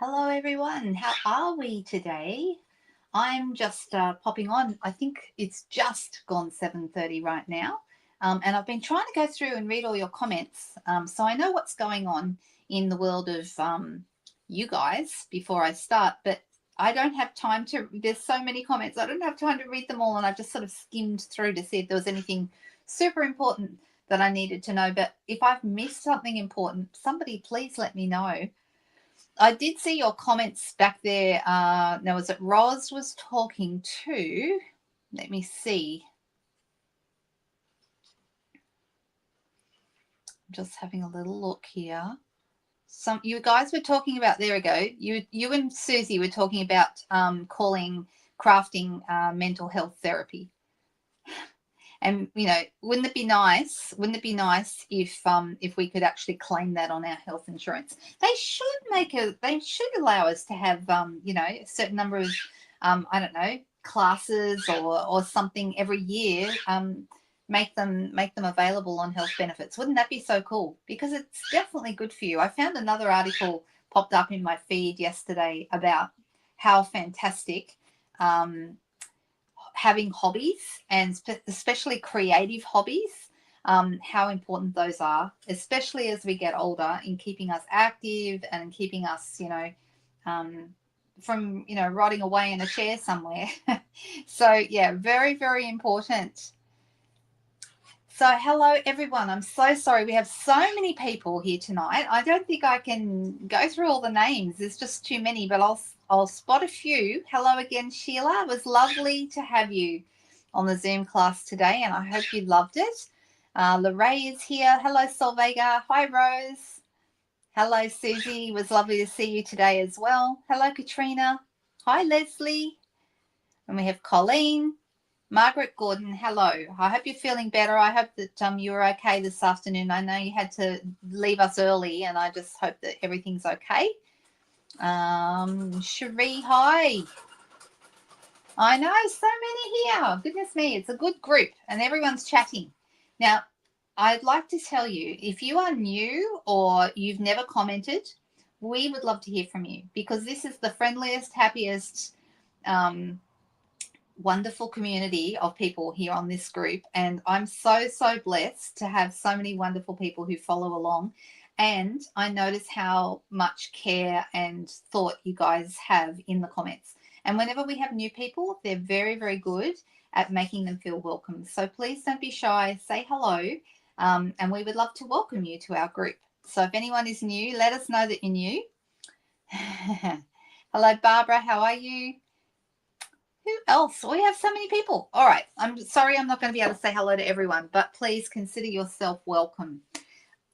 Hello everyone, how are we today? I'm just popping on. I think it's just gone 7:30 right now. And I've been trying to go through and read all your comments, so I know what's going on in the world of you guys before I start, but I don't have time to, there's so many comments, I don't have time to read them all, and I've just sort of skimmed through to see if there was anything super important that I needed to know. But if I've missed something important, somebody please let me know. I did see your comments back there. Now, was it Roz was talking to? Let me see. I'm just having a little look here. You guys were talking about, there we go. You and Susie were talking about calling crafting mental health therapy. And wouldn't it be nice? Wouldn't it be nice if we could actually claim that on our health insurance? They should allow us to have a certain number of I don't know, classes or something every year. Make them available on health benefits. Wouldn't that be so cool? Because it's definitely good for you. I found another article popped up in my feed yesterday about how fantastic having hobbies, and especially creative hobbies, how important those are, especially as we get older, in keeping us active and keeping us, from, rotting away in a chair somewhere. So, yeah, very, very important. So, hello, everyone. I'm so sorry. We have so many people here tonight. I don't think I can go through all the names. There's just too many, but I'll spot a few. Hello again, Sheila. It was lovely to have you on the Zoom class today, and I hope you loved it. Lorraine is here. Hello, Solvega. Hi, Rose. Hello, Susie. It was lovely to see you today as well. Hello, Katrina. Hi, Leslie. And we have Colleen. Margaret Gordon, hello. I hope you're feeling better. I hope that you were okay this afternoon. I know you had to leave us early, and I just hope that everything's okay. Cherie, hi. I know, so many here. Goodness me, it's a good group, and everyone's chatting. Now, I'd like to tell you, if you are new or you've never commented, we would love to hear from you, because this is the friendliest, happiest, wonderful community of people here on this group, and I'm so blessed to have so many wonderful people who follow along. And I notice how much care and thought you guys have in the comments, and whenever we have new people, they're very, very good at making them feel welcome. So please don't be shy, say hello, and we would love to welcome you to our group. So if anyone is new, let us know that you're new. Hello, Barbara, how are you? Who else? We have so many people. All right. I'm sorry I'm not going to be able to say hello to everyone, but please consider yourself welcome,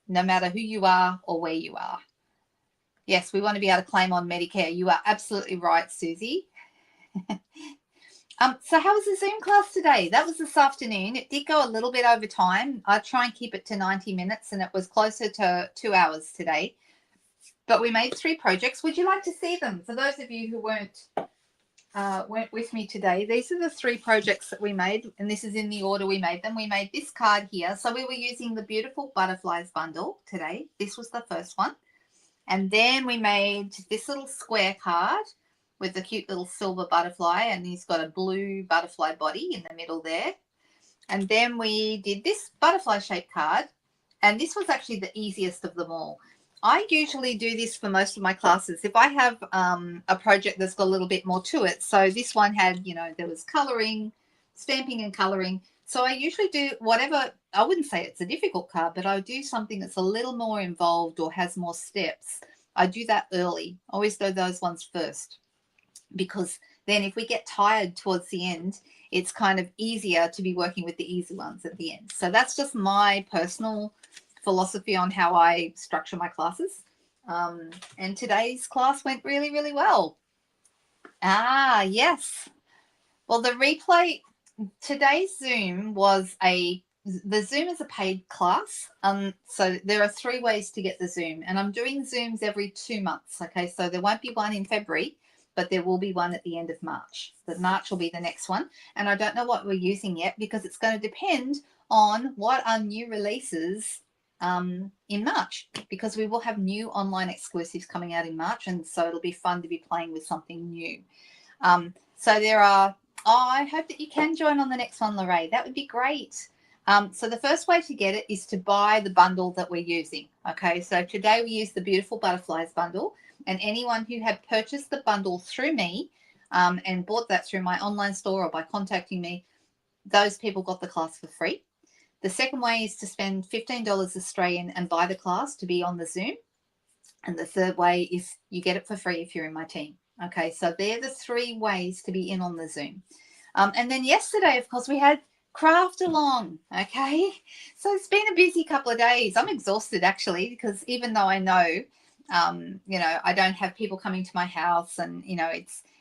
no matter who you are or where you are. Yes, we want to be able to claim on Medicare. You are absolutely right, Susie. So how was the Zoom class today? That was this afternoon. It did go a little bit over time. I try and keep it to 90 minutes, and it was closer to 2 hours today. But we made 3 projects. Would you like to see them? For those of you who weren't with me today, these are the 3 projects that we made, and this is in the order we made them. We made this card here. So we were using the beautiful butterflies bundle today. This was the first one. And then we made this little square card with the cute little silver butterfly, and he's got a blue butterfly body in the middle there. And then we did this butterfly shaped card, and this was actually the easiest of them all. I usually do this for most of my classes. If I have a project that's got a little bit more to it, so this one had, there was colouring, stamping and colouring. So I usually do whatever, I wouldn't say it's a difficult card, but I would do something that's a little more involved or has more steps. I do that early. I always do those ones first, because then if we get tired towards the end, it's kind of easier to be working with the easy ones at the end. So that's just my personal philosophy on how I structure my classes. And today's class went really, really well. Yes. Well, the replay, today's Zoom the Zoom is a paid class. So there are 3 ways to get the Zoom, and I'm doing Zooms every 2 months. Okay. So there won't be one in February, but there will be one at the end of March. But March will be the next one. And I don't know what we're using yet, because it's going to depend on what our new releases in March, because we will have new online exclusives coming out in March, and so it'll be fun to be playing with something new. So there are, I hope that you can join on the next one, Lorraine. That would be great. So the first way to get it is to buy the bundle that we're using. Okay, so today we use the Beautiful Butterflies bundle, and anyone who had purchased the bundle through me and bought that through my online store or by contacting me, those people got the class for free. The second way is to spend $15 Australian and buy the class to be on the Zoom. And the third way is you get it for free if you're in my team. Okay, so they're the three ways to be in on the Zoom. And then yesterday, of course, we had craft along. Okay, so it's been a busy couple of days. I'm exhausted actually, because even though I know, I don't have people coming to my house, and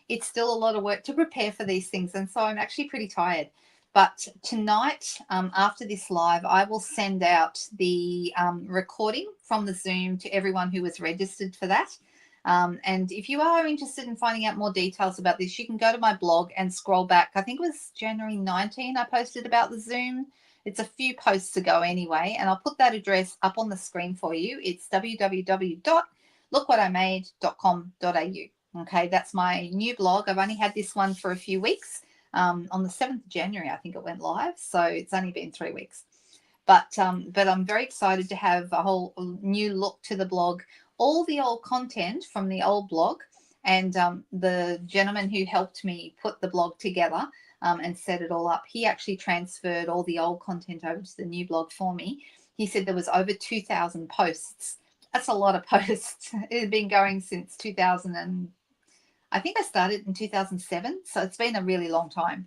it's still a lot of work to prepare for these things, and so I'm actually pretty tired. But tonight, after this live, I will send out the recording from the Zoom to everyone who was registered for that. And if you are interested in finding out more details about this, you can go to my blog and scroll back. I think it was January 19 I posted about the Zoom. It's a few posts ago anyway, and I'll put that address up on the screen for you. It's www.lookWhatImade.com.au. Okay, that's my new blog. I've only had this one for a few weeks. On the 7th of January, I think it went live, so it's only been 3 weeks. But I'm very excited to have a whole new look to the blog. All the old content from the old blog, and the gentleman who helped me put the blog together and set it all up, he actually transferred all the old content over to the new blog for me. He said there was over 2,000 posts. That's a lot of posts. It had been going since 2000 and I think I started in 2007, so it's been a really long time.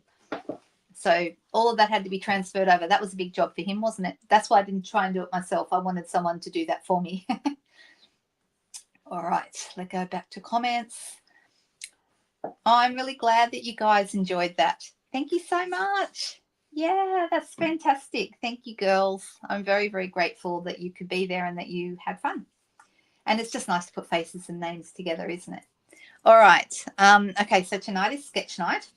So all of that had to be transferred over. That was a big job for him, wasn't it? That's why I didn't try and do it myself. I wanted someone to do that for me. All right, let's go back to comments. I'm really glad that you guys enjoyed that. Thank you so much. Yeah, that's fantastic. Thank you, girls. I'm very, very grateful that you could be there and that you had fun. And it's just nice to put faces and names together, isn't it? All right. Okay, so tonight is sketch night.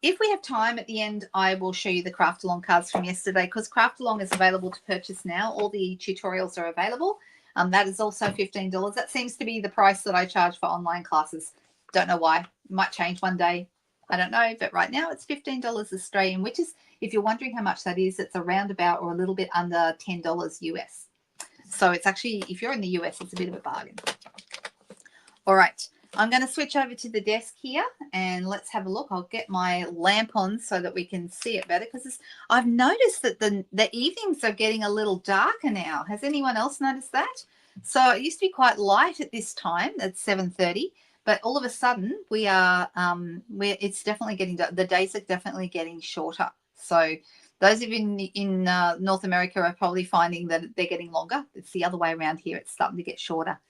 If we have time at the end, I will show you the craft along cards from yesterday, because craft along is available to purchase now. All the tutorials are available. That is also $15. That seems to be the price that I charge for online classes. Don't know why. It might change one day. I don't know, but right now it's $15 Australian, which is, if you're wondering how much that is, it's around about or a little bit under $10 US. So it's actually, if you're in the US, it's a bit of a bargain. All right. I'm going to switch over to the desk here and let's have a look. I'll get my lamp on so that we can see it better, because I've noticed that the evenings are getting a little darker now. Has anyone else noticed that? So it used to be quite light at this time at 7:30, but all of a sudden it's definitely getting, the days are definitely getting shorter. So those of you in North America are probably finding that they're getting longer. It's the other way around here. It's starting to get shorter.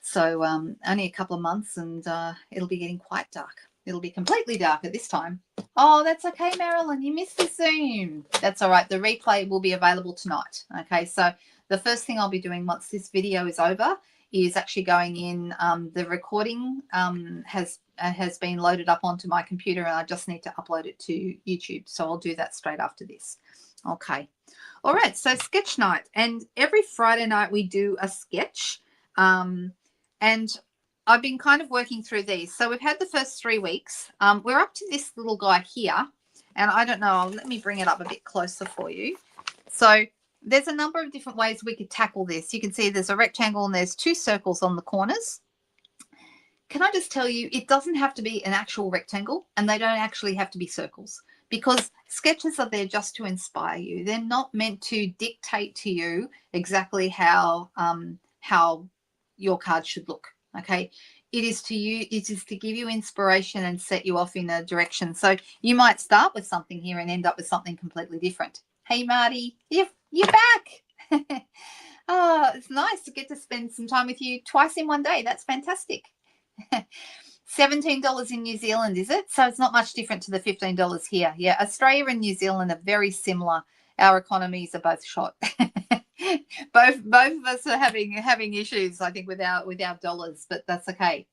So only a couple of months and it'll be getting quite dark. It'll be completely dark at this time. Oh, that's okay, Marilyn. You missed the Zoom. That's all right. The replay will be available tonight. Okay, so the first thing I'll be doing once this video is over is actually going in. The recording has been loaded up onto my computer, and I just need to upload it to YouTube. So I'll do that straight after this. Okay. All right, so sketch night. And every Friday night we do a sketch. And I've been kind of working through these. So we've had the first 3 weeks. We're up to this little guy here. And I don't know, let me bring it up a bit closer for you. So there's a number of different ways we could tackle this. You can see there's a rectangle and there's 2 circles on the corners. Can I just tell you, it doesn't have to be an actual rectangle, and they don't actually have to be circles, because sketches are there just to inspire you. They're not meant to dictate to you exactly how your card should look. Okay, it is to give you inspiration and set you off in a direction. So you might start with something here and end up with something completely different. Hey Marty, you're back. Oh, it's nice to get to spend some time with you twice in one day. That's fantastic. $17 in New Zealand, is it? So it's not much different to the $15 here. Yeah, Australia and New Zealand are very similar. Our economies are both shot. both of us are having issues, I think, with our dollars, but that's okay.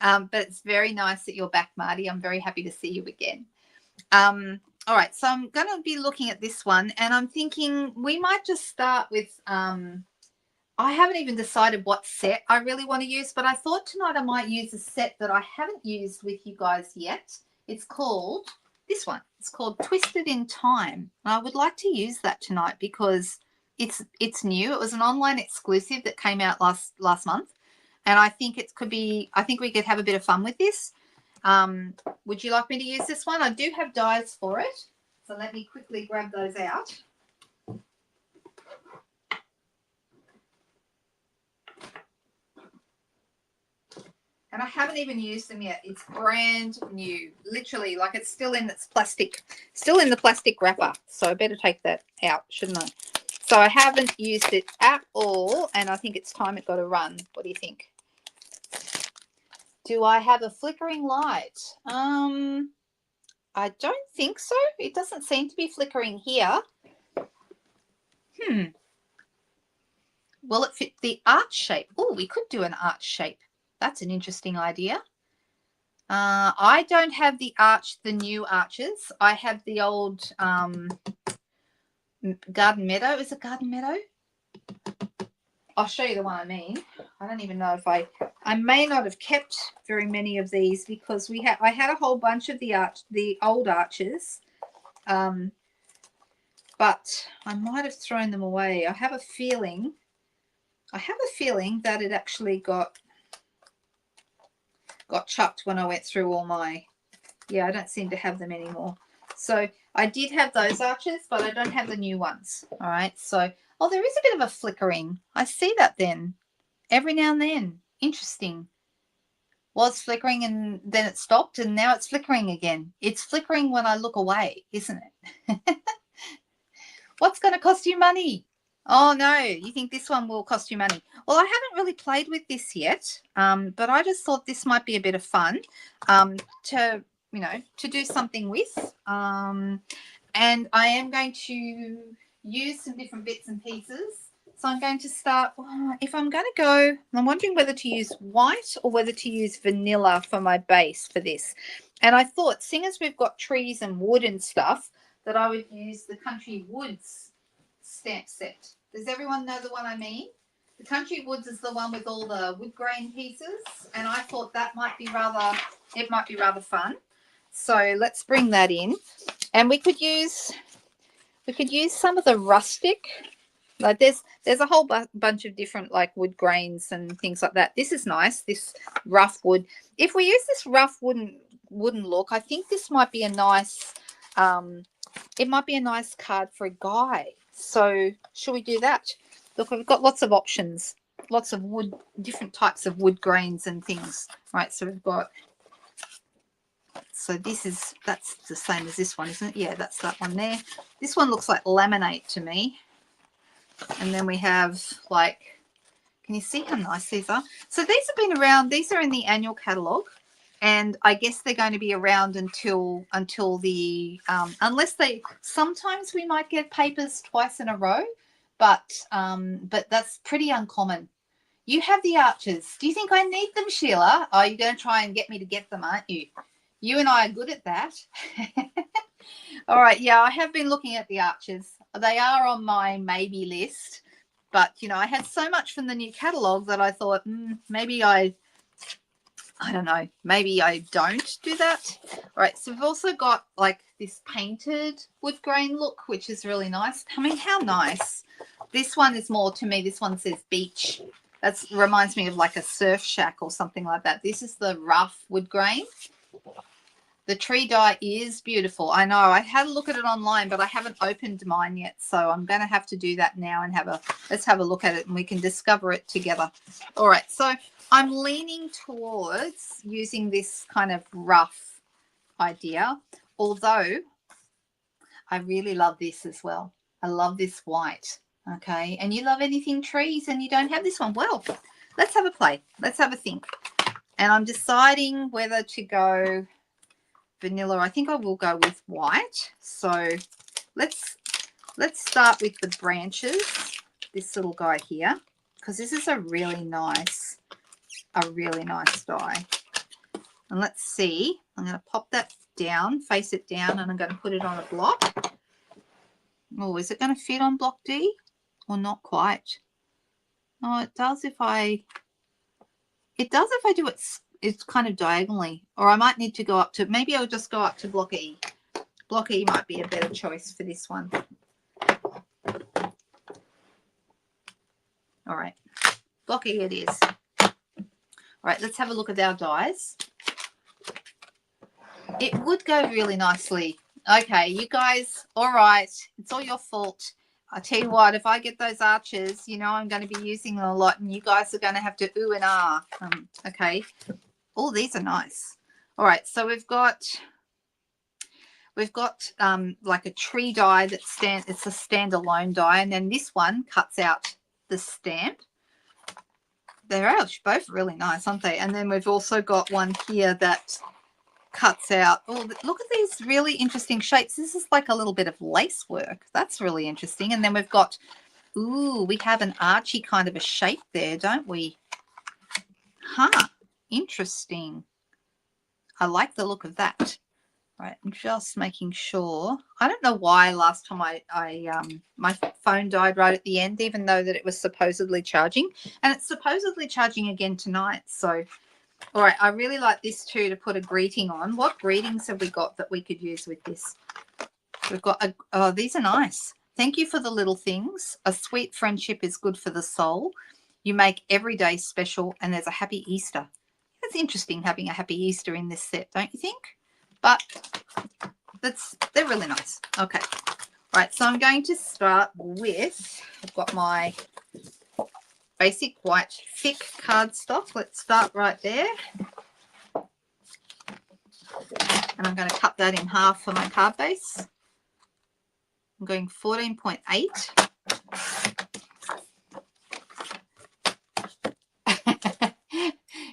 But it's very nice that you're back, Marty. I'm very happy to see you again. All right, so I'm going to be looking at this one, and I'm thinking we might just start with, I haven't even decided what set I really want to use, but I thought tonight I might use a set that I haven't used with you guys yet. It's called, this one, it's called Twisted in Time. And I would like to use that tonight because it's new. It was an online exclusive that came out last month, and I think it could be, I think we could have a bit of fun with this. Would you like me to use this one? I do have dies for it, so let me quickly grab those out. And I haven't even used them yet. It's brand new, literally, like it's still in its plastic, still in the plastic wrapper. So I better take that out, shouldn't I? So I haven't used it at all, and I think it's time it got a run. What do you think? Do I have a flickering light? I don't think so. It doesn't seem to be flickering here. Will it fit the arch shape? Oh, we could do an arch shape. That's an interesting idea. I don't have the arch, the new arches. I have the old Garden Meadow. Is it Garden Meadow? I'll show you the one I mean. I don't even know if I may not have kept very many of these because I had a whole bunch of the old arches, but I might have thrown them away. I have a feeling that it actually got chucked when I went through all my, I don't seem to have them anymore. So I did have those arches, but I don't have the new ones. All right. So, oh, there is a bit of a flickering. I see that then. Every now and then. Interesting. Was flickering and then it stopped and now it's flickering again. It's flickering when I look away, isn't it? What's going to cost you money? Oh, no, you think this one will cost you money. Well, I haven't really played with this yet, but I just thought this might be a bit of fun to do something with. And I am going to use some different bits and pieces. So I'm going to start, if I'm going to go, I'm wondering whether to use white or whether to use vanilla for my base for this. And I thought, seeing as we've got trees and wood and stuff, that I would use the Country Woods stamp set. Does everyone know the one I mean? The Country Woods is the one with all the wood grain pieces, and I thought that might be rather fun. So let's bring that in, and we could use some of the rustic. Like there's a whole bunch of different like wood grains and things like that. This is nice. This rough wood. If we use this rough wooden look, I think this might be a nice. It might be a nice card for a guy. So should we do that? Look, we've got lots of options, lots of wood, different types of wood grains and things. Right, so we've got, so that's the same as this one, isn't it? Yeah, that's that one there. This one looks like laminate to me. And then we have like, can you see how nice these are? So these have been around, these are in the annual catalogue. And I guess they're going to be around until the unless they, sometimes we might get papers twice in a row, but that's pretty uncommon. You have the arches. Do you think I need them, Sheila? Oh, you're going to try and get me to get them, aren't you? You and I are good at that. All right, yeah, I have been looking at the arches. They are on my maybe list, but I had so much from the new catalogue that I thought maybe I don't know, maybe I don't do that. All right, so we've also got like this painted wood grain look, which is really nice. I mean, how nice. This one is more, to me, this one says beach. That reminds me of like a surf shack or something like that. This is the rough wood grain. The tree die is beautiful. I know. I had a look at it online, but I haven't opened mine yet. So I'm going to have to do that now and let's have a look at it and we can discover it together. All right. So I'm leaning towards using this kind of rough idea, although I really love this as well. I love this white. Okay. And you love anything trees and you don't have this one. Well, let's have a play. Let's have a think. And I'm deciding whether to go vanilla. I think I will go with white. So let's start with the branches, this little guy here, because this is a really nice die. And let's see, I'm going to pop that down, face it down, and I'm going to put it on a block. Oh, is it going to fit on block D or not quite? Oh, it does if I do it, it's kind of diagonally, or I might need to go up to, maybe I'll just go up to block E. Block E might be a better choice for this one. All right, block E it is. All right, let's have a look at our dies. It would go really nicely. Okay, you guys, all right, it's all your fault. I tell you what, if I get those arches, you know I'm going to be using them a lot, and you guys are going to have to ooh and ah. Okay. Oh, these are nice. All right, so we've got like a tree die it's a standalone die, and then this one cuts out the stamp. They're both really nice, aren't they? And then we've also got one here that cuts out. Oh, look at these really interesting shapes. This is like a little bit of lace work. That's really interesting. And then we've got, ooh, we have an archy kind of a shape there, don't we? Huh, interesting. I like the look of that. Right, I'm just making sure. I don't know why last time my phone died right at the end, even though that it was supposedly charging, and it's supposedly charging again tonight. So, all right, I really like this too, to put a greeting on. What greetings have we got that we could use with this? We've got oh, these are nice. Thank you for the little things. A sweet friendship is good for the soul. You make every day special, and there's a happy Easter. It's interesting having a happy Easter in this set, don't you think? But they're really nice. Okay. Right, so I'm going to start with, I've got my basic white thick cardstock. Let's start right there. And I'm going to cut that in half for my card base. I'm going 14.8.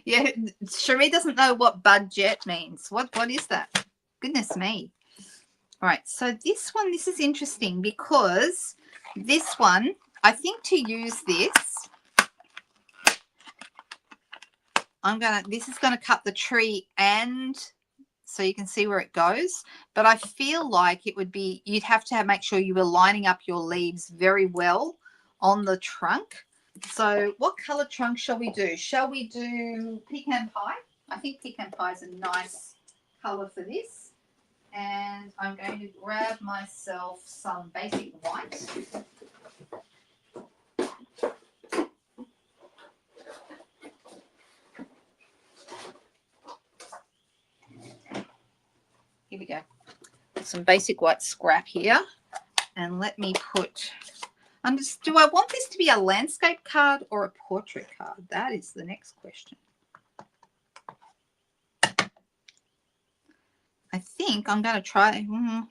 Yeah, Cherie doesn't know what budget means. What is that? Goodness me. All right, so this is interesting, because this one, I think to use this, this is going to cut the tree, and so you can see where it goes. But I feel like it would be, you'd have to make sure you were lining up your leaves very well on the trunk. So what color trunk shall we do? Shall we do pecan pie? I think pecan pie is a nice color for this. And I'm going to grab myself some basic white. Here we go. Some basic white scrap here. And let me put, do I want this to be a landscape card or a portrait card? That is the next question. I think I'm going to try, am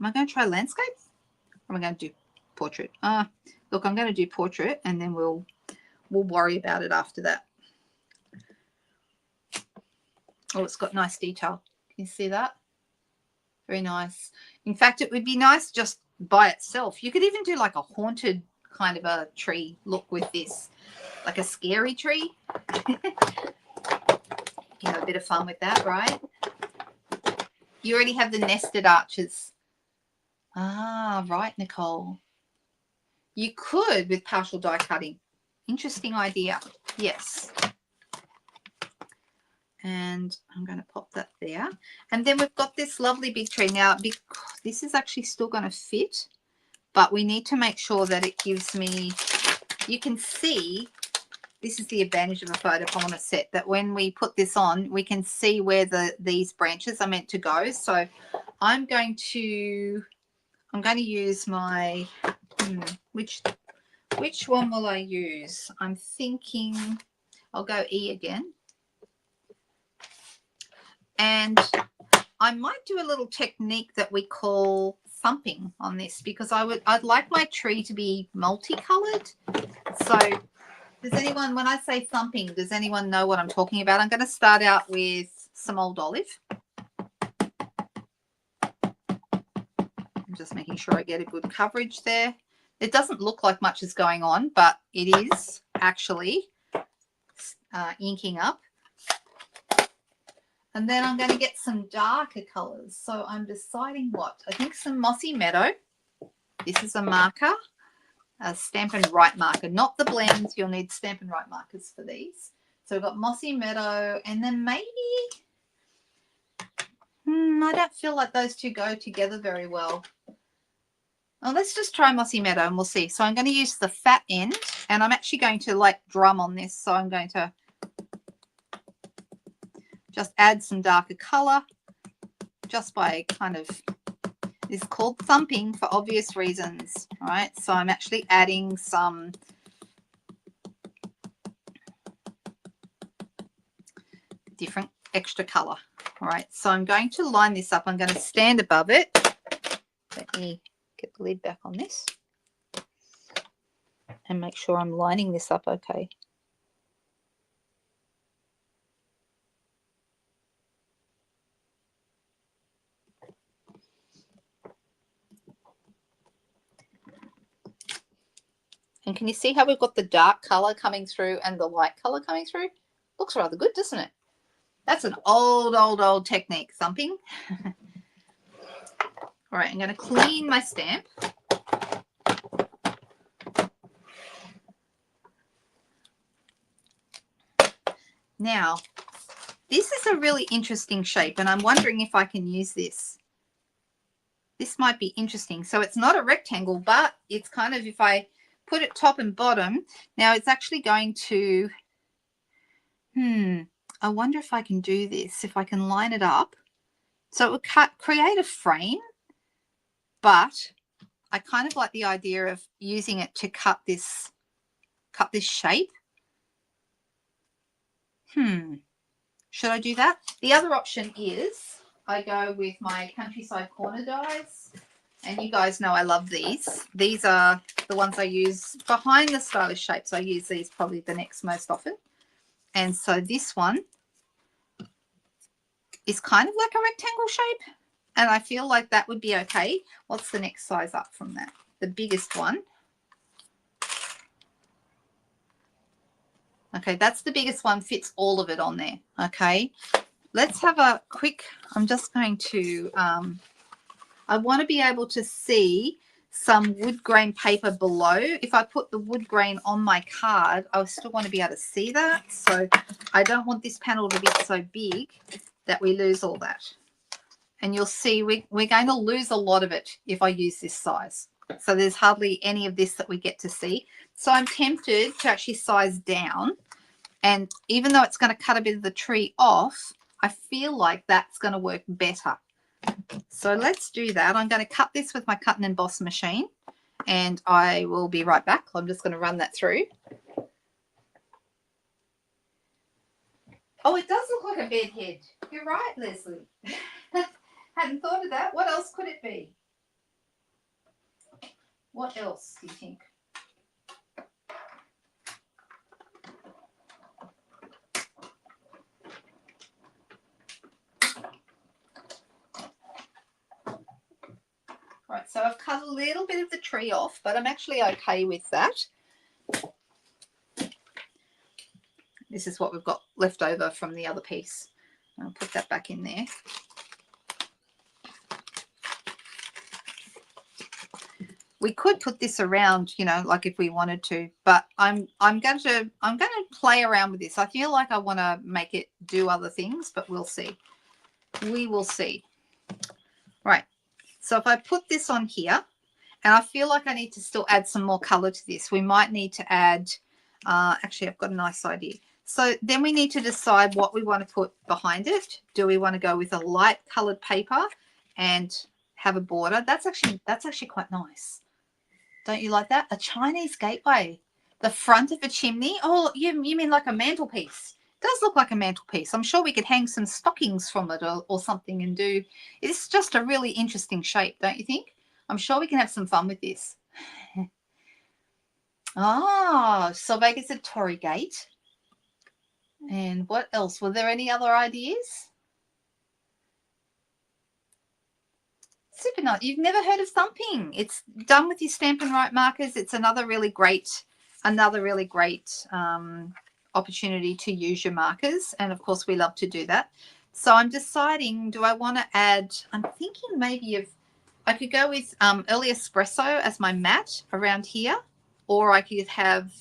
I going to try landscape? Or am I going to do portrait? Look, I'm going to do portrait, and then we'll worry about it after that. Oh, it's got nice detail. Can you see that? Very nice. In fact, it would be nice just by itself. You could even do like a haunted kind of a tree look with this, like a scary tree. You have a bit of fun with that, right? You already have the nested arches. Ah, right, Nicole. You could with partial die cutting. Interesting idea. Yes. And I'm going to pop that there. And then we've got this lovely big tree. Now, this is actually still going to fit, but we need to make sure that it gives me, you can see, this is the advantage of a photo polymer set, that when we put this on, we can see where these branches are meant to go. So I'm going to use my, which one will I use? I'm thinking I'll go E again. And I might do a little technique that we call thumping on this, because I'd like my tree to be multicolored. So does anyone, when I say thumping, does anyone know what I'm talking about? I'm going to start out with some old olive. I'm just making sure I get a good coverage there. It doesn't look like much is going on, but it is actually inking up. And then I'm going to get some darker colors. So I'm deciding what. I think some Mossy Meadow. This is a marker, a Stampin' Right marker, not the blends. You'll need Stampin' Right markers for these. So we've got Mossy Meadow, and then maybe, I don't feel like those two go together very well. Oh, let's just try Mossy Meadow and we'll see. So I'm going to use the fat end, and I'm actually going to like drum on this. So I'm going to just add some darker color just by kind of, it's called thumping for obvious reasons, right? So I'm actually adding some different extra color. All right, so I'm going to line this up. I'm going to stand above it. Let me get the lid back on this and make sure I'm lining this up okay. And can you see how we've got the dark color coming through and the light color coming through? Looks rather good, doesn't it? That's an old technique, thumping. All right, I'm going to clean my stamp. Now, this is a really interesting shape, and I'm wondering if I can use this. This might be interesting. So it's not a rectangle, but it's kind of, if I put it top and bottom, now it's actually going to, I wonder if I can do this, if I can line it up. So it would create a frame, but I kind of like the idea of using it to cut this shape. Should I do that? The other option is I go with my Countryside Corner dies. And you guys know I love these. These are the ones I use behind the stylish shapes. I use these probably the next most often. And so this one is kind of like a rectangle shape. And I feel like that would be okay. What's the next size up from that? The biggest one. Okay, that's the biggest one, fits all of it on there. Okay, let's have a quick, I'm just going to, I want to be able to see some wood grain paper below. If I put the wood grain on my card, I still want to be able to see that. So I don't want this panel to be so big that we lose all that. And you'll see we're going to lose a lot of it if I use this size. So there's hardly any of this that we get to see. So I'm tempted to actually size down. And even though it's going to cut a bit of the tree off, I feel like that's going to work better. So let's do that. I'm going to cut this with my cut and emboss machine, and I will be right back. I'm just going to run that through. Oh, it does look like a bed head. You're right, Leslie. Hadn't thought of that. What else could it be? What else do you think? Right, so I've cut a little bit of the tree off, but I'm actually okay with that. This is what we've got left over from the other piece. I'll put that back in there. We could put this around, you know, like if we wanted to, but I'm going to play around with this. I feel like I want to make it do other things, but we'll see. We will see. Right. So if I put this on here, and I feel like I need to still add some more color to this. We might need to add, actually, I've got a nice idea. So then we need to decide what we want to put behind it. Do we want to go with a light colored paper and have a border? That's actually quite nice. Don't you like that? A Chinese gateway, the front of a chimney. Oh, you mean like a mantelpiece? It does look like a mantelpiece. I'm sure we could hang some stockings from it or something and do. It's just a really interesting shape, don't you think? I'm sure we can have some fun with this. Oh, Solveig said Tory Gate. And what else? Were there any other ideas? Super nice. You've never heard of thumping. It's done with your Stampin' Right markers. It's another really great opportunity to use your markers. And of course, we love to do that. So I'm deciding, do I want to add, I'm thinking maybe of, I could go with early espresso as my matte around here, or I could have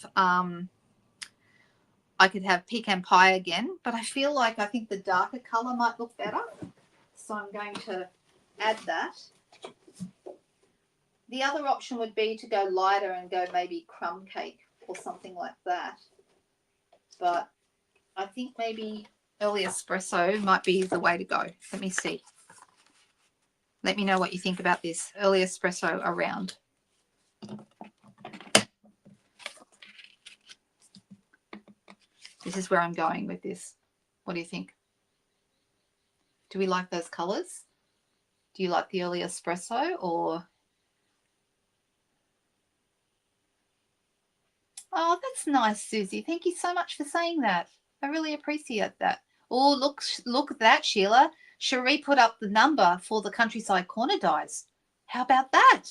pecan pie again, but I feel like I think the darker color might look better. So I'm going to add that. The other option would be to go lighter and go maybe crumb cake or something like that. But I think maybe early espresso might be the way to go. Let me see. Let me know what you think about this. Early espresso around. This is where I'm going with this. What do you think? Do we like those colors? Do you like the early espresso or? Oh, that's nice, Susie. Thank you so much for saying that. I really appreciate that. Oh, look at that, Sheila. Cherie put up the number for the Countryside Corner dies. How about that?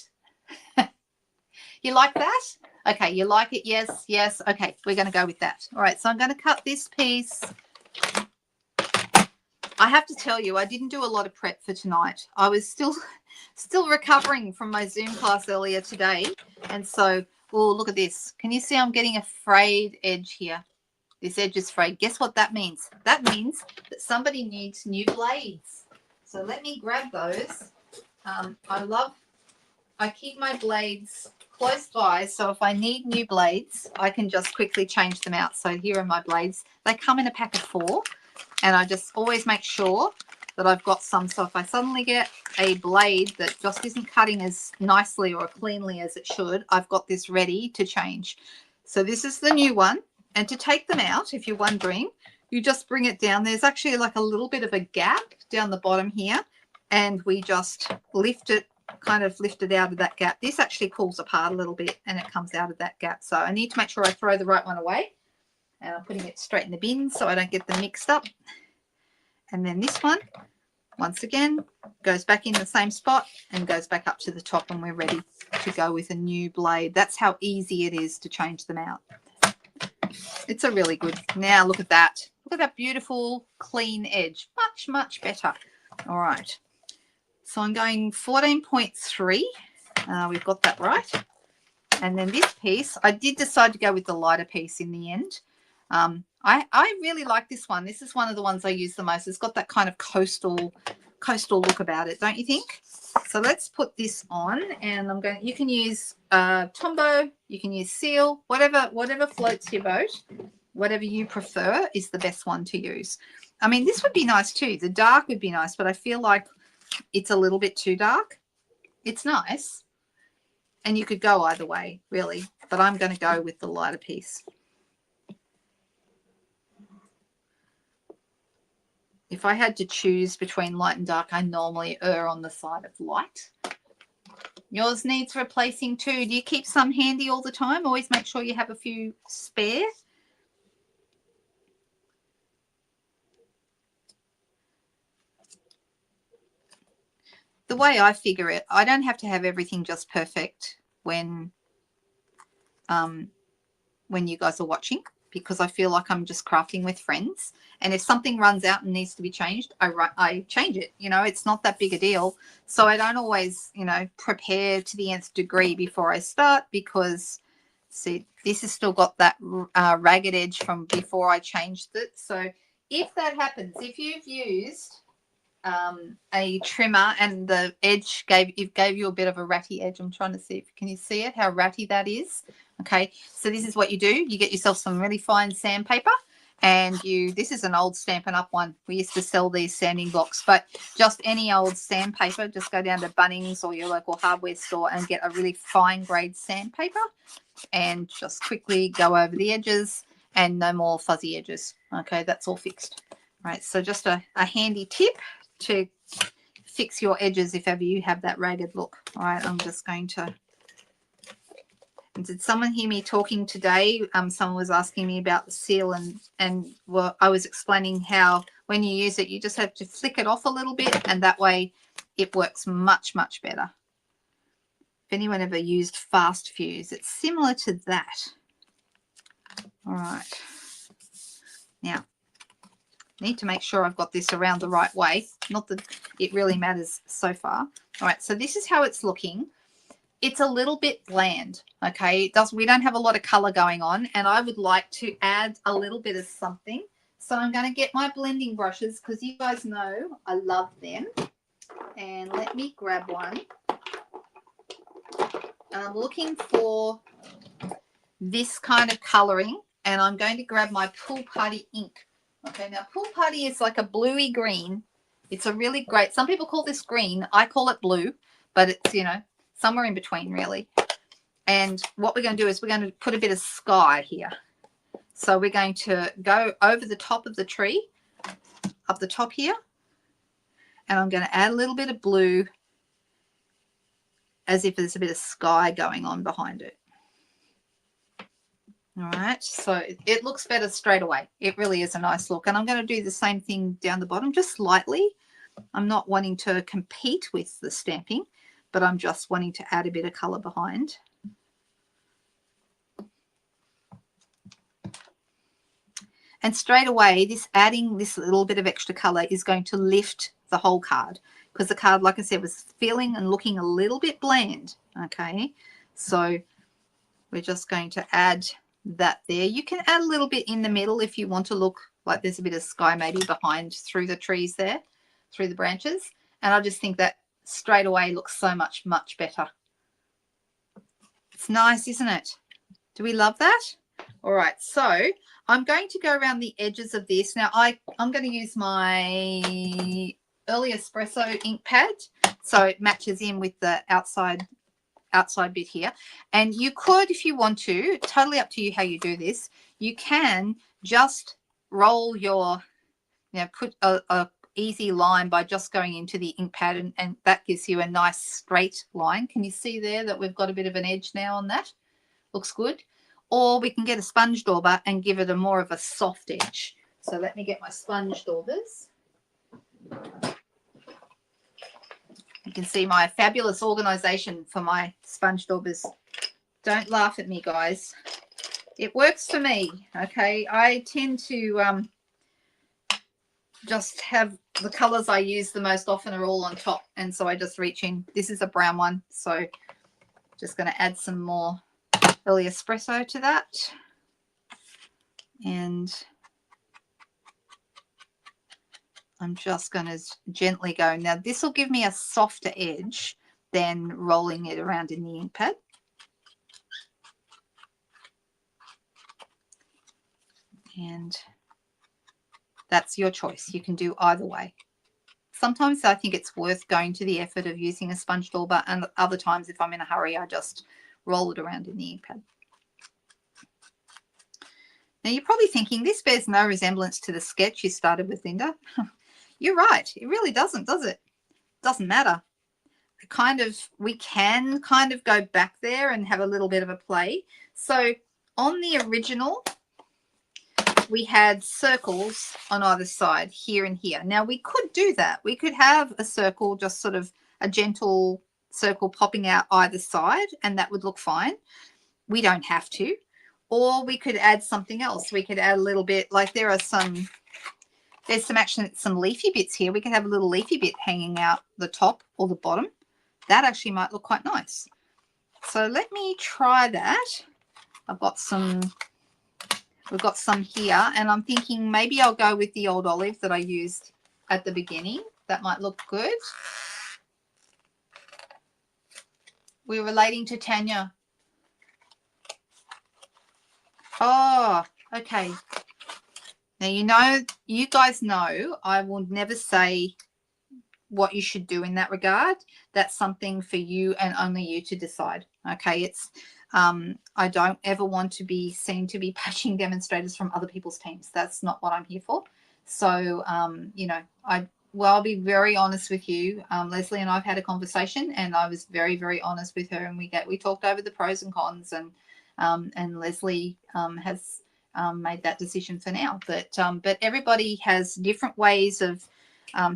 You like that? Okay, you like it? Yes, yes. Okay, we're going to go with that. All right, so I'm going to cut this piece. I have to tell you, I didn't do a lot of prep for tonight. I was still recovering from my Zoom class earlier today. And so, oh, look at this. Can you see I'm getting a frayed edge here? This edge is frayed. Guess what that means? That means that somebody needs new blades. So let me grab those. I keep my blades close by, so if I need new blades, I can just quickly change them out. So here are my blades. They come in a pack of 4, and I just always make sure that I've got some. So if I suddenly get a blade that just isn't cutting as nicely or cleanly as it should, I've got this ready to change. So this is the new one. And to take them out, if you're wondering, you just bring it down. There's actually like a little bit of a gap down the bottom here, and we just lift it, kind of lift it out of that gap. This actually pulls apart a little bit and it comes out of that gap. So I need to make sure I throw the right one away, and I'm putting it straight in the bin so I don't get them mixed up. And then this one, once again, goes back in the same spot and goes back up to the top, and we're ready to go with a new blade. That's how easy it is to change them out. It's a really good. Now look at that. Look at that beautiful clean edge. Much, much better. All right. So I'm going 14.3. We've got that right. And then this piece, I did decide to go with the lighter piece in the end. I really like this one. This is one of the ones I use the most. It's got that kind of coastal look about it, don't you think? So let's put this on, and you can use Tombow, you can use Seal, whatever floats your boat, whatever you prefer is the best one to use. I mean, this would be nice too. The dark would be nice, but I feel like it's a little bit too dark. It's nice, and you could go either way, really, but I'm going to go with the lighter piece. If I had to choose between light and dark, I normally err on the side of light. Yours needs replacing too. Do you keep some handy all the time? Always make sure you have a few spare. The way I figure it, I don't have to have everything just perfect when you guys are watching, because I feel like I'm just crafting with friends. And if something runs out and needs to be changed, I change it. You know, it's not that big a deal. So I don't always, you know, prepare to the nth degree before I start, because, see, this has still got that ragged edge from before I changed it. So if that happens, if you've used a trimmer and the edge gave you a bit of a ratty edge, I'm trying to see can you see it, how ratty that is? Okay, so this is what you do. You get yourself some really fine sandpaper, and this is an old Stampin' Up one. We used to sell these sanding blocks, but just any old sandpaper, just go down to Bunnings or your local hardware store and get a really fine grade sandpaper, and just quickly go over the edges, and no more fuzzy edges. Okay, that's all fixed. All right, so just a handy tip to fix your edges if ever you have that ragged look. All right, I'm just going to. And did someone hear me talking today? Someone was asking me about the seal, and well, I was explaining how when you use it, you just have to flick it off a little bit, and that way it works much, much better. If anyone ever used Fast Fuse, it's similar to that. All right. Now, Need to make sure I've got this around the right way. Not that it really matters so far. All right, so this is how it's looking. It's a little bit bland, okay? We don't have a lot of color going on, and I would like to add a little bit of something. So I'm going to get my blending brushes because you guys know I love them. And let me grab one. And I'm looking for this kind of coloring, and I'm going to grab my Pool Party ink. Okay, now Pool Party is like a bluey green. It's a really great, some people call this green. I call it blue, but it's, you know, somewhere in between really. And what we're going to do is we're going to put a bit of sky here. So we're going to go over the top of the tree, up the top here. And I'm going to add a little bit of blue as if there's a bit of sky going on behind it. All right, so it looks better straight away. It really is a nice look. And I'm going to do the same thing down the bottom, just slightly. I'm not wanting to compete with the stamping, but I'm just wanting to add a bit of color behind. And straight away, adding this little bit of extra color is going to lift the whole card, because the card, like I said, was feeling and looking a little bit bland. Okay, so we're just going to add that there. You can add a little bit in the middle if you want to look like there's a bit of sky maybe behind through the trees there, through the branches. And I just think that straight away looks so much better. It's nice, isn't it? Do we love that? All right, so I'm going to go around the edges of this. Now I'm going to use my Early Espresso ink pad, so it matches in with the outside bit here. And you could, if you want to, totally up to you how you do this, you can just roll your, you know, put a easy line by just going into the ink pad, and that gives you a nice straight line. Can you see there that we've got a bit of an edge now on that? Looks good. Or we can get a sponge dauber and give it a more of a soft edge. So let me get my sponge daubers. You can see my fabulous organization for my sponge daubers. Don't laugh at me, guys. It works for me, okay? I tend to just have the colors I use the most often are all on top, and so I just reach in. This is a brown one, so just going to add some more Early Espresso to that. And I'm just going to gently go. Now, this will give me a softer edge than rolling it around in the ink pad. And that's your choice. You can do either way. Sometimes I think it's worth going to the effort of using a sponge dauber, and other times if I'm in a hurry, I just roll it around in the ink pad. Now, you're probably thinking, this bears no resemblance to the sketch you started with, Linda. You're right. It really doesn't, does it? Doesn't matter. We can kind of go back there and have a little bit of a play. So on the original, we had circles on either side, here and here. Now, we could do that. We could have a circle, just sort of a gentle circle popping out either side, and that would look fine. We don't have to. Or we could add something else. We could add a little bit, like there's some leafy bits here. We could have a little leafy bit hanging out the top or the bottom. That actually might look quite nice. So let me try that. We've got some here, and I'm thinking maybe I'll go with the old olive that I used at the beginning. That might look good. We're relating to Tanya. Oh, okay. Now, you guys know I will never say what you should do in that regard. That's something for you and only you to decide. Okay, I don't ever want to be seen to be poaching demonstrators from other people's teams. That's not what I'm here for. So, I'll be very honest with you. Leslie and I've had a conversation, and I was very, very honest with her, and we talked over the pros and cons, and Leslie has made that decision for now. But everybody has different ways of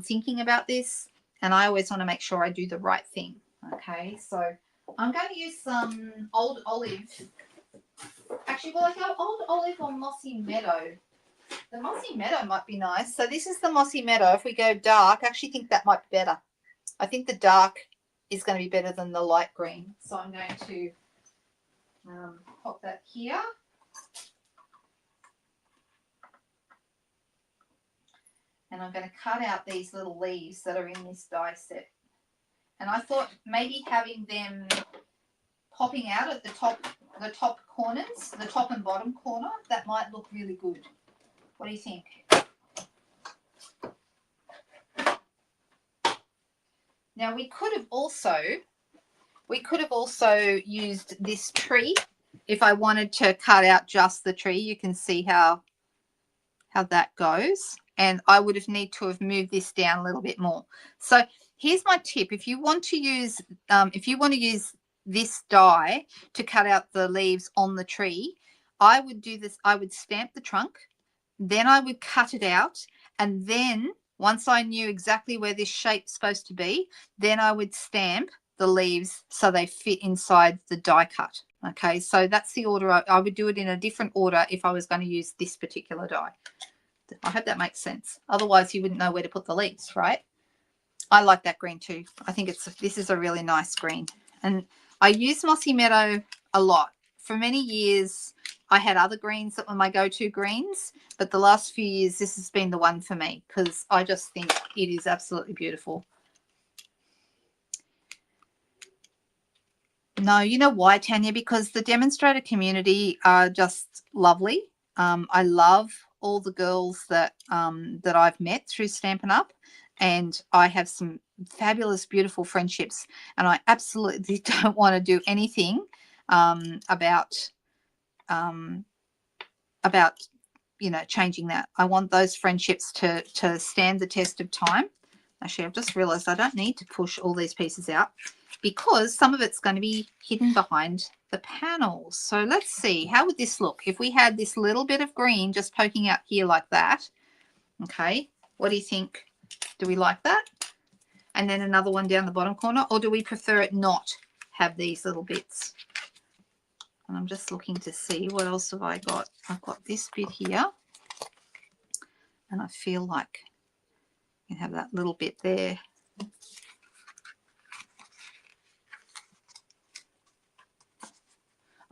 thinking about this, and I always want to make sure I do the right thing. Okay, so I'm going to use some old olive. Actually, will I go old olive or mossy meadow? The Mossy Meadow might be nice. So this is the Mossy Meadow. If we go dark, I actually think that might be better. I think the dark is going to be better than the light green. So I'm going to pop that here. And I'm going to cut out these little leaves that are in this die set. And I thought maybe having them popping out at the top corners, the top and bottom corner, that might look really good. What do you think? Now we could have also used this tree. If I wanted to cut out just the tree, you can see how that goes. And I would have need to have moved this down a little bit more. So here's my tip. If you want to use this die to cut out the leaves on the tree, I would do this. I would stamp the trunk, then I would cut it out, and then once I knew exactly where this shape's supposed to be, then I would stamp the leaves so they fit inside the die cut. Okay, so that's the order. I would do it in a different order if I was going to use this particular die. I hope that makes sense. Otherwise, you wouldn't know where to put the leaves, right? I like that green too. I think this is a really nice green. And I use Mossy Meadow a lot. For many years, I had other greens that were my go-to greens, but the last few years, this has been the one for me because I just think it is absolutely beautiful. No, you know why, Tanya? Because the demonstrator community are just lovely. I love all the girls that I've met through Stampin' Up, and I have some fabulous, beautiful friendships, and I absolutely don't want to do anything about changing that. I want those friendships to stand the test of time. Actually, I've just realized I don't need to push all these pieces out because some of it's going to be hidden behind the panels. So let's see, how would this look if we had this little bit of green just poking out here like that? Okay, what do you think? Do we like that? And then another one down the bottom corner, or do we prefer it not have these little bits? And I'm just looking to see what else have I got. I've got this bit here, and I feel like you can have that little bit there.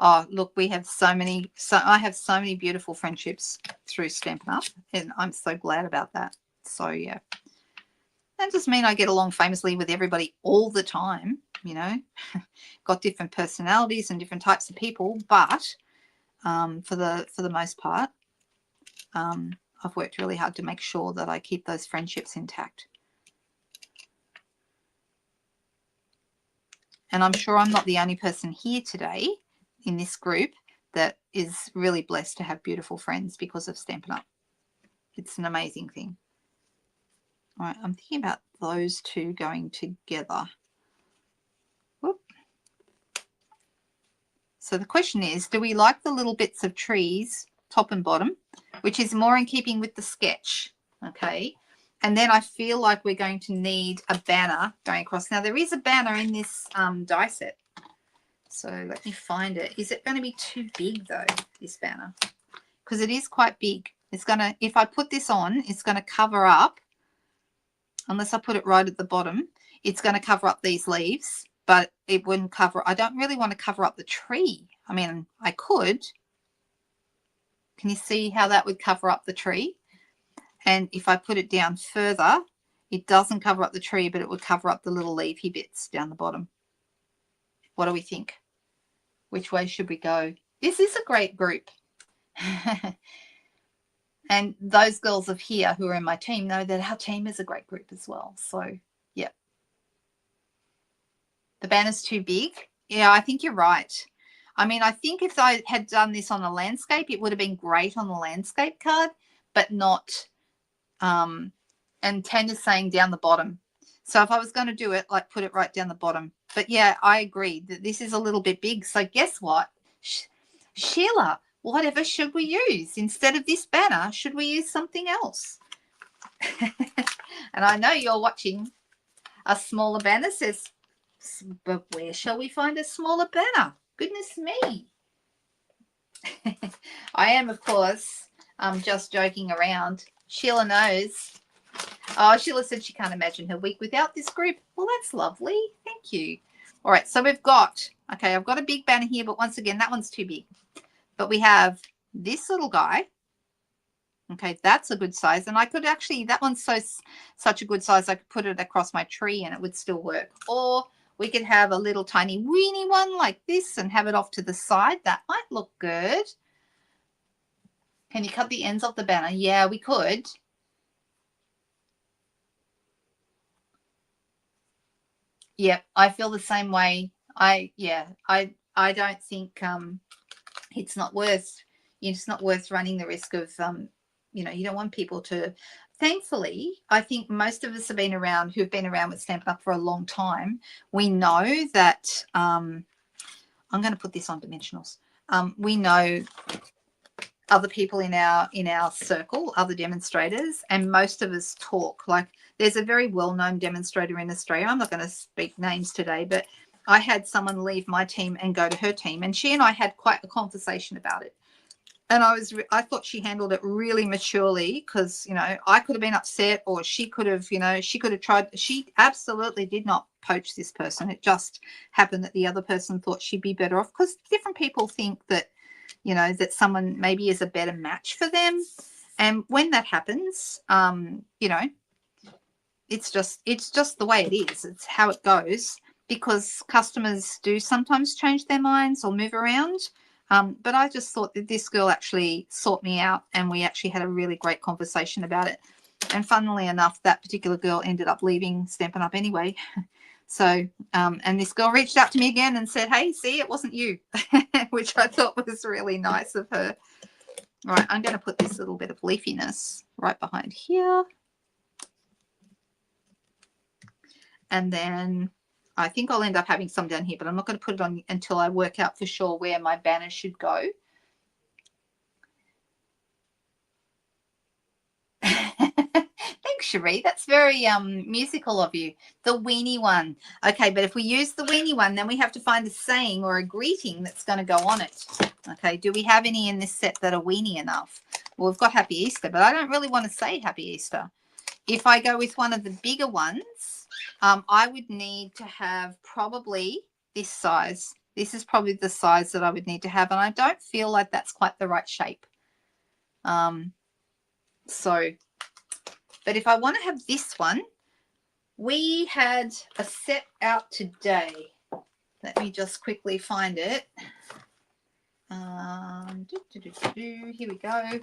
Oh, look, we have so many. I have so many beautiful friendships through Stampin' Up, and I'm so glad about that. So yeah, that doesn't mean I get along famously with everybody all the time. You know, got different personalities and different types of people, but for the most part, I've worked really hard to make sure that I keep those friendships intact. And I'm sure I'm not the only person here today in this group that is really blessed to have beautiful friends because of Stampin' Up. It's an amazing thing. All right, I'm thinking about those two going together. Whoop. So the question is, do we like the little bits of trees, top and bottom, which is more in keeping with the sketch, okay? And then I feel like we're going to need a banner going across. Now, there is a banner in this die set. So let me find it. Is it going to be too big, though, this banner? Because it is quite big. It's going to, if I put this on, it's going to cover up, unless I put it right at the bottom, it's going to cover up these leaves, but it wouldn't cover, I don't really want to cover up the tree. I mean, I could. Can you see how that would cover up the tree? And if I put it down further, it doesn't cover up the tree, but it would cover up the little leafy bits down the bottom. What do we think? Which way should we go? This is a great group. And those girls of here who are in my team know that our team is a great group as well. So, yeah. The banner's too big. Yeah, I think you're right. I mean, I think if I had done this on a landscape, it would have been great on the landscape card, but not, and Tanya's saying down the bottom. So if I was going to do it, like put it right down the bottom. But yeah, I agree that this is a little bit big. So guess what? Sheila, whatever should we use? Instead of this banner, should we use something else? And I know you're watching a smaller banner. Says, but where shall we find a smaller banner? Goodness me. I am, of course, just joking around. Sheila knows. Oh, Sheila said she can't imagine her week without this group. Well, that's lovely. Thank you. All right, so we've got, okay, I've got a big banner here, but once again, that one's too big. But we have this little guy. Okay, that's a good size. And I could actually, that one's such a good size, I could put it across my tree and it would still work. Or we could have a little tiny weeny one like this and have it off to the side. That might look good. Can you cut the ends off the banner? Yeah, we could. Yep, I feel the same way. I don't think it's not worth running the risk of you don't want people to. Thankfully, I think most of us have been around who've been around with Stampin' Up for a long time. We know that I'm going to put this on dimensionals. We know other people in our circle, other demonstrators, and most of us talk. Like, there's a very well-known demonstrator in Australia. I'm not going to speak names today, but I had someone leave my team and go to her team, and she and I had quite a conversation about it. And I thought she handled it really maturely, because, I could have been upset, or she could have, she could have tried. She absolutely did not poach this person. It just happened that the other person thought she'd be better off, because different people think that, that someone maybe is a better match for them. And when that happens, it's just the way it is. It's how it goes, because customers do sometimes change their minds or move around. But I just thought that this girl actually sought me out, and we actually had a really great conversation about it. And funnily enough, that particular girl ended up leaving Stampin' Up anyway. So, and this girl reached out to me again and said, hey, see, it wasn't you, which I thought was really nice of her. All right, I'm going to put this little bit of leafiness right behind here. And then I think I'll end up having some down here, but I'm not going to put it on until I work out for sure where my banner should go. Thanks, Cherie. That's very musical of you. The weenie one. Okay, but if we use the weenie one, then we have to find a saying or a greeting that's going to go on it. Okay, do we have any in this set that are weenie enough? Well, we've got Happy Easter, but I don't really want to say Happy Easter. If I go with one of the bigger ones, I would need to have probably this size. This is probably the size that I would need to have, and I don't feel like that's quite the right shape. But if I want to have this one, we had a set out today. Let me just quickly find it. Here we go.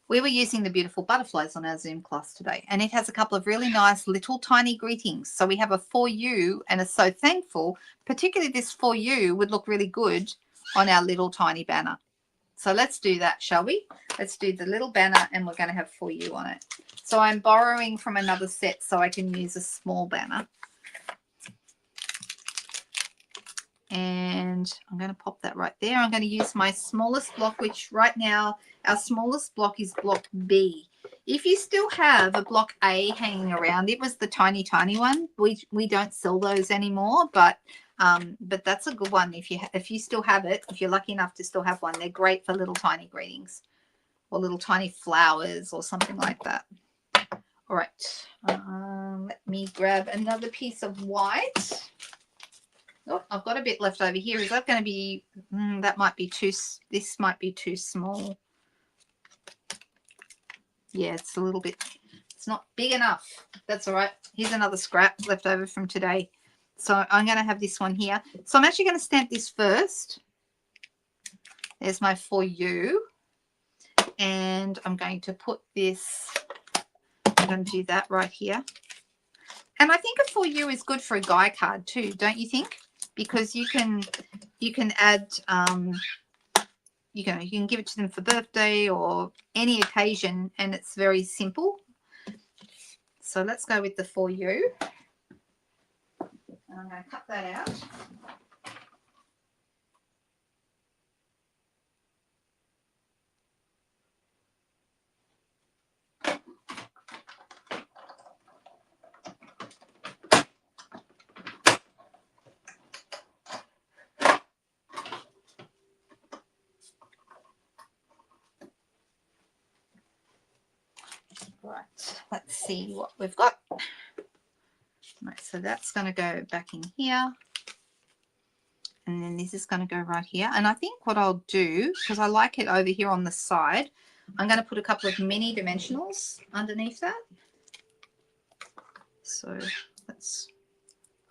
We were using the beautiful butterflies on our Zoom class today, and it has a couple of really nice little tiny greetings. So we have a for you and a so thankful. Particularly this for you would look really good on our little tiny banner. So let's do that, shall we? Let's do the little banner, and we're going to have for you on it. So I'm borrowing from another set so I can use a small banner. And I'm going to pop that right there. I'm going to use my smallest block, which right now our smallest block is block B. If you still have a block A hanging around, it was the tiny one. We don't sell those anymore, but that's a good one. If you still have it, if you're lucky enough to still have one, they're great for little tiny greetings or little tiny flowers or something like that. All right, let me grab another piece of white. Oh, I've got a bit left over here. Is that going to be, that might be too, this might be too small. Yeah, it's a little bit, it's not big enough. That's all right. Here's another scrap left over from today. So I'm going to have this one here. So I'm actually going to stamp this first. There's my for you. And I'm going to put this, I'm going to do that right here. And I think a for you is good for a guy card too, don't you think? Because you can add, you can give it to them for birthday or any occasion, and it's very simple. So let's go with the for you. And I'm going to cut that out. right, let's see what we've got. Right, so that's going to go back in here. And then this is going to go right here. And I think what I'll do, because I like it over here on the side, I'm going to put a couple of mini dimensionals underneath that. So let's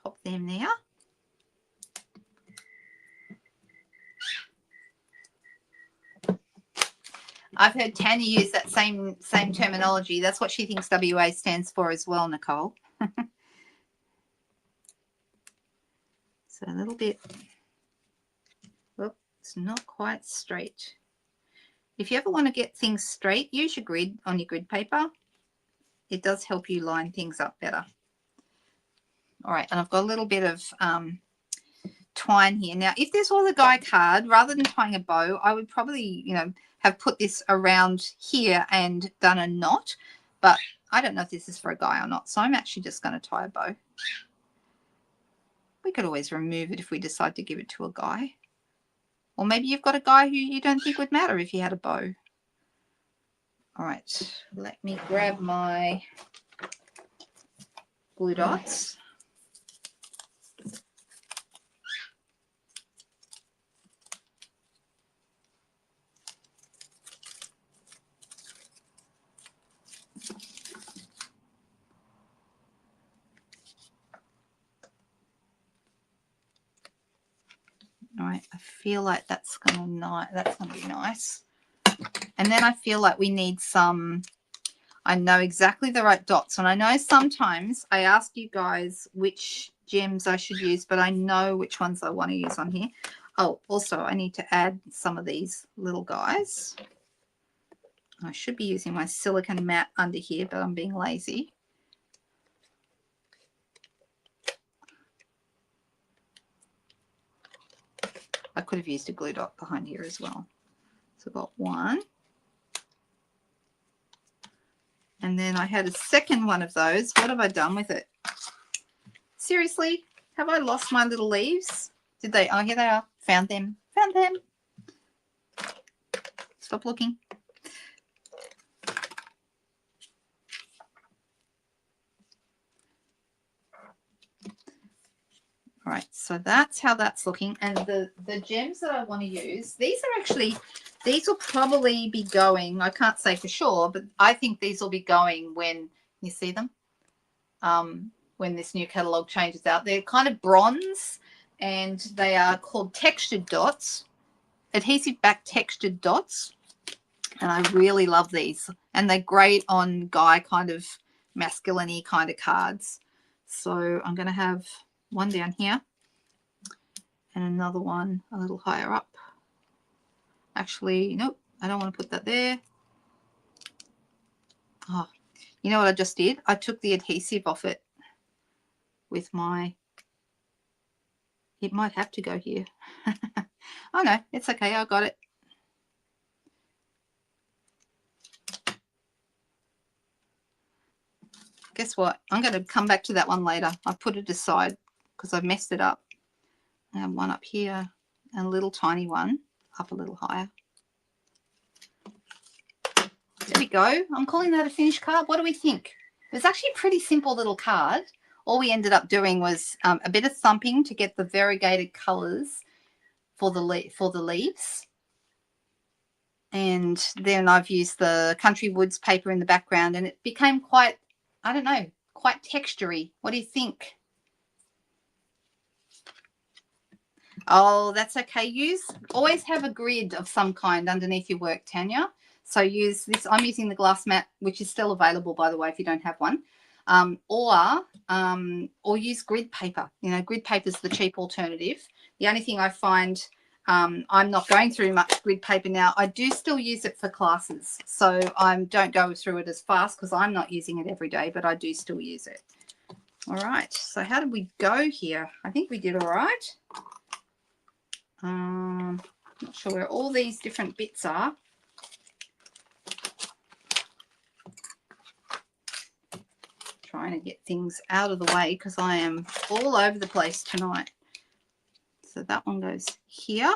pop them there. I've heard Tanya use that same terminology. That's what she thinks WA stands for as well, Nicole. So a little bit. Whoop, it's not quite straight. If you ever want to get things straight, use your grid on your grid paper. It does help you line things up better. All right, and I've got a little bit of twine here. Now, if this was a guy card, rather than tying a bow, I would probably, you know, have put this around here and done a knot. But I don't know if this is for a guy or not, so I'm actually just going to tie a bow. We could always remove it if we decide to give it to a guy. Or maybe you've got a guy who you don't think would matter if he had a bow. All right, let me grab my glue dots. All right, I feel like that's gonna be nice. And then I feel like we need some, I know exactly the right dots. And I know sometimes I ask you guys which gems I should use, but I know which ones I want to use on here. Oh, also I need to add some of these little guys. I should be using my silicone mat under here, but I'm being lazy. I could have used a glue dot behind here as well. So I've got one. And then I had a second one of those. What have I done with it? Seriously? Have I lost my little leaves? Did they? Oh, here they are. Found them. Found them. Stop looking. All right, so that's how that's looking. And the gems that I want to use, these will probably be going, I can't say for sure, but I think these will be going when you see them, when this new catalogue changes out. They're kind of bronze, and they are called textured dots, adhesive back textured dots. And I really love these. And they're great on guy kind of masculine-y kind of cards. So I'm going to have one down here and another one a little higher up. Actually, nope, I don't want to put that there. Oh, you know what I just did? I took the adhesive off it with my, it might have to go here. Oh no, it's okay, I got it. Guess what? I'm going to come back to that one later. I put it aside because I messed it up. I have one up here and a little tiny one up a little higher. There we go. I'm calling that a finished card. What do we think? It was actually a pretty simple little card. All we ended up doing was a bit of thumping to get the variegated colours for the leaves. And then I've used the Country Woods paper in the background, and it became quite, I don't know, quite textury. What do you think? Oh, that's okay. Always have a grid of some kind underneath your work, Tanya. So use this. I'm using the glass mat, which is still available, by the way, if you don't have one. Or use grid paper. You know, grid paper is the cheap alternative. The only thing I find, I'm not going through much grid paper now. I do still use it for classes. So I don't go through it as fast because I'm not using it every day, but I do still use it. All right. So how did we go here? I think we did all right. Not sure where all these different bits are. Trying to get things out of the way because I am all over the place tonight. So that one goes here.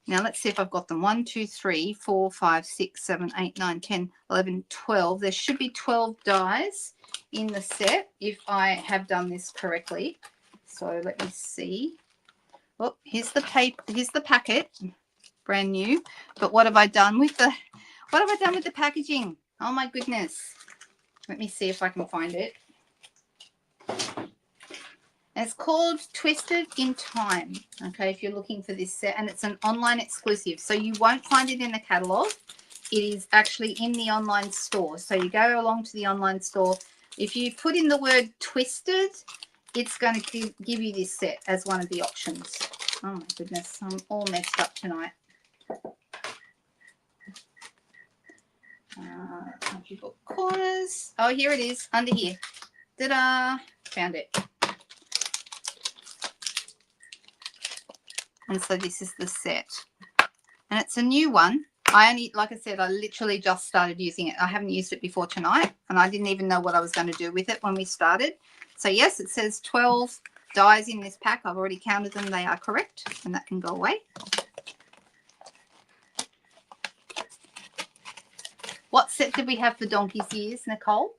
Now let's see if I've got them. 1, 2, 3, 4, 5, 6, 7, 8, 9, 10, 11, 12. There should be 12 dies in the set if I have done this correctly. So let me see. Oh, here's the paper. Here's the packet, brand new. But what have I done with the packaging? Oh my goodness. Let me see if I can find it. It's called Twisted in Time, okay, if you're looking for this set, and it's an online exclusive, so you won't find it in the catalogue. It is actually in the online store, so you go along to the online store. If you put in the word Twisted, it's going to give you this set as one of the options. Oh my goodness, I'm all messed up tonight. Country book corners. Oh, here it is, under here. Ta-da! Found it. And so this is the set. And it's a new one. Like I said, I literally just started using it. I haven't used it before tonight, and I didn't even know what I was going to do with it when we started. So yes, it says 12 dies in this pack. I've already counted them. They are correct, and that can go away. What set did we have for Donkey's Ears, Nicole?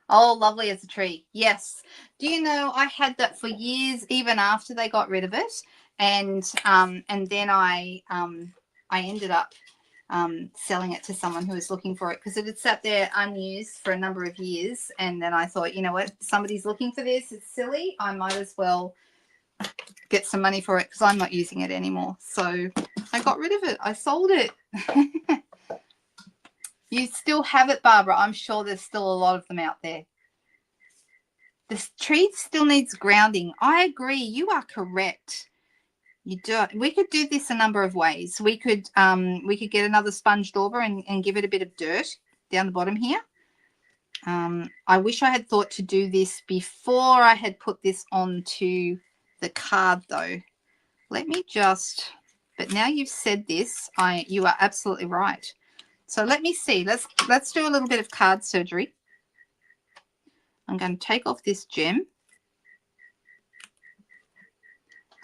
Oh, Lovely as a Tree. Yes. Do you know, I had that for years, even after they got rid of it. And then I ended up selling it to someone who was looking for it because it had sat there unused for a number of years. And then I thought, you know what, somebody's looking for this. It's silly. I might as well get some money for it because I'm not using it anymore. So I got rid of it. I sold it. You still have it, Barbara. I'm sure there's still a lot of them out there. This tree still needs grounding. I agree. You are correct. You do. We could do this a number of ways. We could get another sponge dauber and give it a bit of dirt down the bottom here. I wish I had thought to do this before I had put this onto the card, though. Let me just. But now you've said this, you are absolutely right. So let me see. Let's do a little bit of card surgery. I'm going to take off this gem.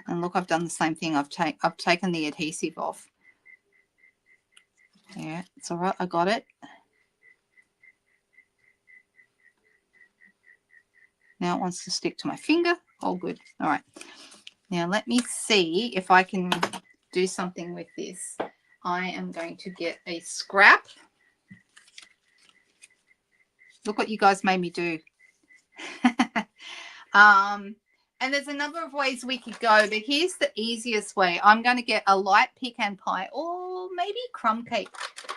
And look, I've done the same thing. I've taken the adhesive off. Yeah, it's all right. I got it. Now it wants to stick to my finger. All good. All right. Now let me see if I can do something with this. I am going to get a scrap. Look what you guys made me do. And there's a number of ways we could go, but here's the easiest way. I'm going to get a light pecan pie or maybe crumb cake.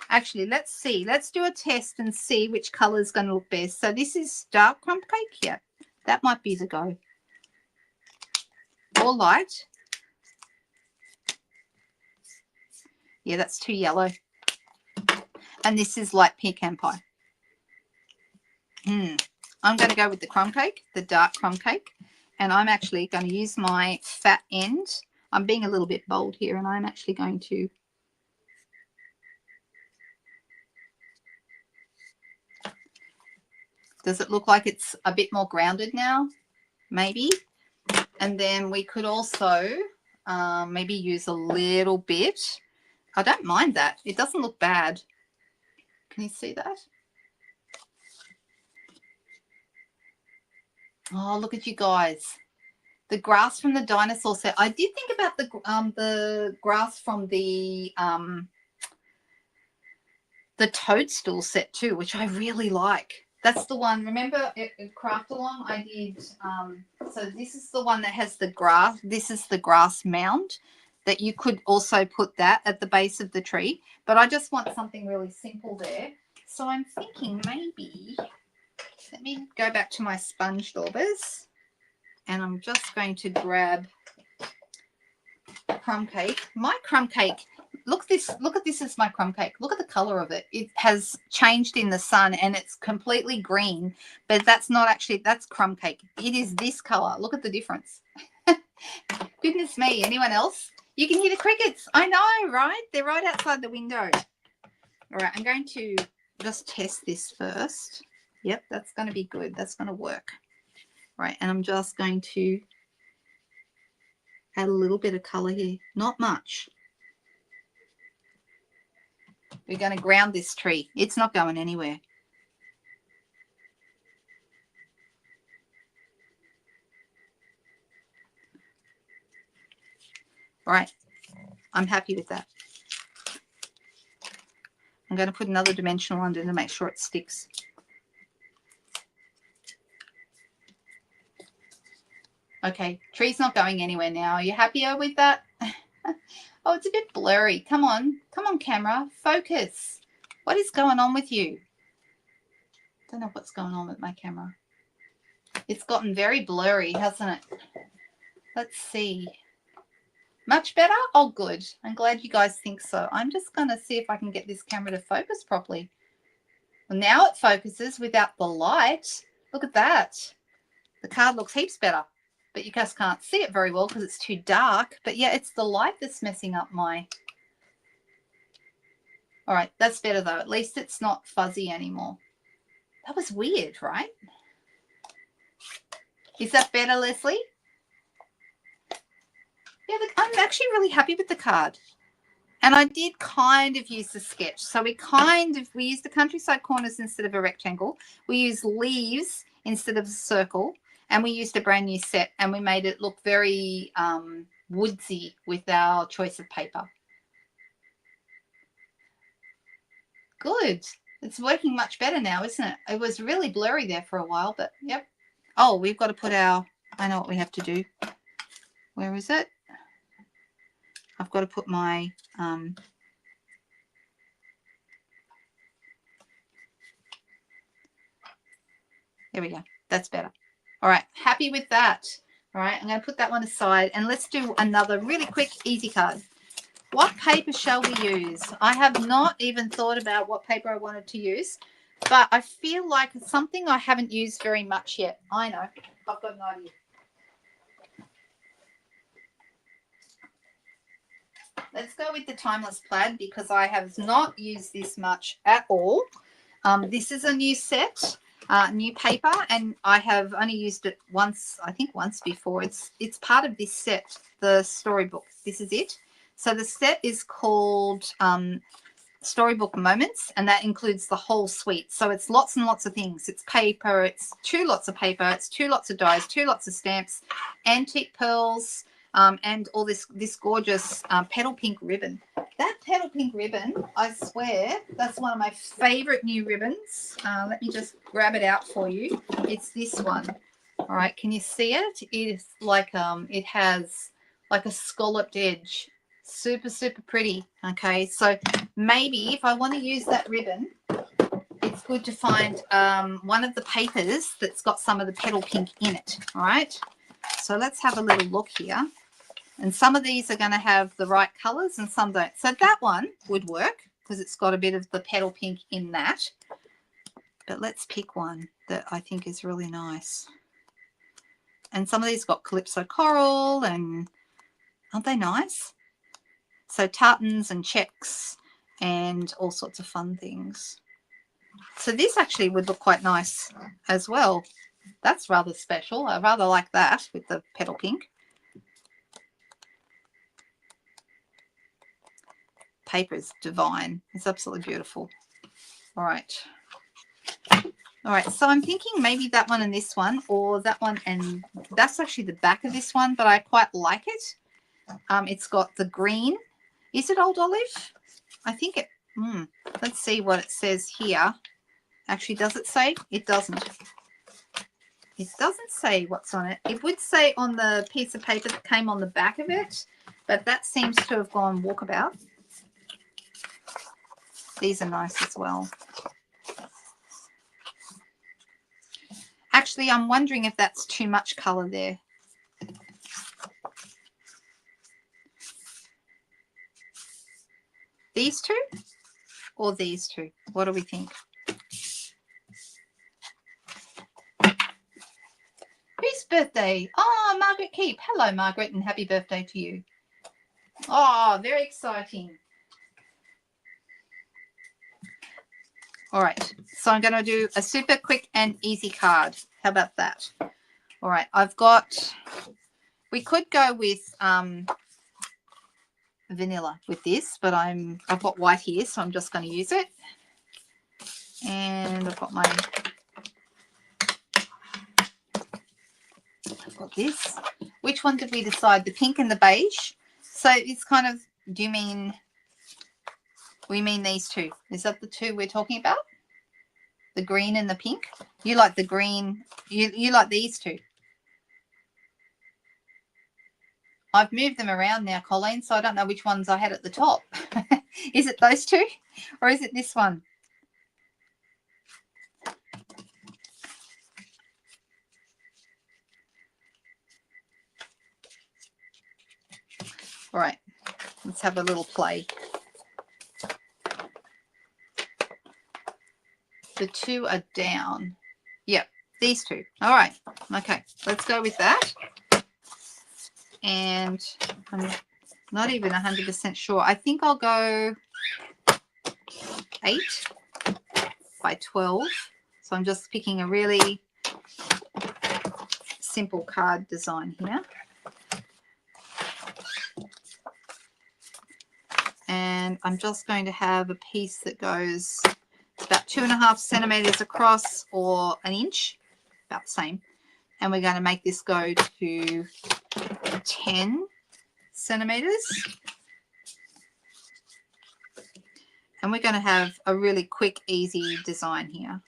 Actually, let's see. Let's do a test and see which color is going to look best. So this is dark crumb cake. Yeah, that might be the go. Or light. Yeah, that's too yellow. And this is light pecan pie. I'm going to go with the crumb cake, the dark crumb cake. And I'm actually going to use my fat end. I'm being a little bit bold here, and I'm actually going to does it look like it's a bit more grounded now? Maybe. And then we could also maybe use a little bit. I don't mind that. It doesn't look bad. Can you see that? Oh, look at you guys. The grass from the dinosaur set. I did think about the grass from the toadstool set too, which I really like. That's the one. Remember at Craft Along I did, so this is the one that has the grass. This is the grass mound that you could also put that at the base of the tree. But I just want something really simple there. So I'm thinking maybe, let me go back to my sponge daubers. And I'm just going to grab crumb cake. My crumb cake, look at this as my crumb cake. Look at the color of it. It has changed in the sun and it's completely green, but that's not actually, that's crumb cake. It is this color. Look at the difference. Goodness me. Anyone else? You can hear the crickets. I know, right? They're right outside the window. All right, I'm going to just test this first. Yep, that's going to be good. That's going to work. Right, and I'm just going to add a little bit of color here. Not much. We're going to ground this tree. It's not going anywhere. All right. I'm happy with that. I'm going to put another dimensional under to make sure it sticks. Okay, tree's not going anywhere now. Are you happier with that? Oh, it's a bit blurry. Come on, camera, focus. What is going on with you? Don't know what's going on with my camera. It's gotten very blurry, hasn't it? Let's see. Much better? Oh, good. I'm glad you guys think so. I'm just going to see if I can get this camera to focus properly. Well, now it focuses without the light. Look at that. The card looks heaps better. But you guys can't see it very well because it's too dark. But yeah, it's the light that's messing up my... All right, that's better though. At least it's not fuzzy anymore. That was weird, right? Is that better, Leslie? Yeah, I'm actually really happy with the card. And I did kind of use the sketch. So we used the countryside corners instead of a rectangle. We used leaves instead of a circle. And we used a brand new set and we made it look very woodsy with our choice of paper. Good. It's working much better now, isn't it? It was really blurry there for a while, but yep. Oh, we've got to put our, I know what we have to do. Where is it? I've got to put my, there we go. That's better. All right, happy with that. All right, I'm going to put that one aside and let's do another really quick, easy card. What paper shall we use? I have not even thought about what paper I wanted to use, but I feel like it's something I haven't used very much yet. I know. I've got an idea. Let's go with the Timeless Plaid because I have not used this much at all. This is a new set. New paper, and I have only used it once, I think once before. It's part of this set, the storybook. This is it. So the set is called Storybook Moments, and that includes the whole suite. So it's lots and lots of things. It's paper, it's 2 lots of paper, it's 2 lots of dies, 2 lots of stamps, antique pearls, and all this gorgeous petal pink ribbon. That petal pink ribbon, I swear, that's one of my favorite new ribbons. Let me just grab it out for you. It's this one. All right, can you see it? It is like it has like a scalloped edge. Super, super pretty. Okay, so maybe if I want to use that ribbon, it's good to find one of the papers that's got some of the petal pink in it. All right, so let's have a little look here. And some of these are going to have the right colors and some don't. So that one would work because it's got a bit of the petal pink in that. But let's pick one that I think is really nice. And some of these got Calypso Coral, and aren't they nice? So tartans and checks and all sorts of fun things. So this actually would look quite nice as well. That's rather special. I rather like that with the petal pink. Paper is divine. It's absolutely beautiful. All right. All right, so I'm thinking maybe that one and this one, or that one, and that's actually the back of this one, but I quite like it. It's got the green. Is it Old Olive? I think it, let's see what it says here. Actually, does it say? It doesn't. It doesn't say what's on it. It would say on the piece of paper that came on the back of it, but that seems to have gone walkabout. These are nice as well. Actually, I'm wondering if that's too much color there. These two or these two? What do we think? Whose birthday? Oh, Margaret Keep. Hello, Margaret, and happy birthday to you. Oh, very exciting. All right, so I'm going to do a super quick and easy card. How about that? All right, I've got, we could go with vanilla with this, but I've got white here, so I'm just going to use it. And I've got this. Which one did we decide? The pink and the beige. So it's kind of, we mean these two? Is that the two we're talking about? The green and the pink? You like the green, you like these two. I've moved them around now, Colleen, so I don't know which ones I had at the top. Is it those two or is it this one? All right, let's have a little play. The two are down. Yep, these two. All right, okay, let's go with that. And I'm not even 100% sure. I think I'll go 8 by 12. So I'm just picking a really simple card design here. And I'm just going to have a piece that goes about 2.5 centimeters across, or an inch, about the same. And we're going to make this go to 10 centimeters. And we're going to have a really quick, easy design here.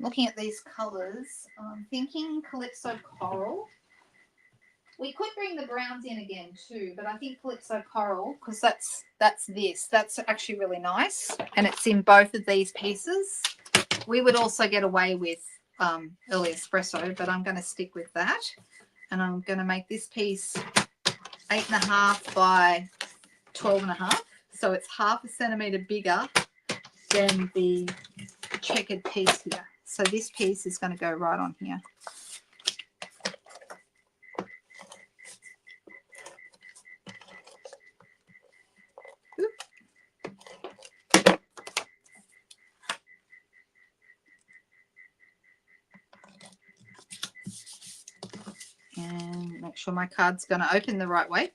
Looking at these colors, I'm thinking Calypso Coral. We could bring the browns in again too, but I think Calypso Coral, because that's actually really nice, and it's in both of these pieces. We would also get away with early espresso, but I'm going to stick with that, and I'm going to make this piece 8.5 by 12.5, so it's 0.5 centimeter bigger than the checkered piece here. So this piece is going to go right on here. And make sure my card's going to open the right way.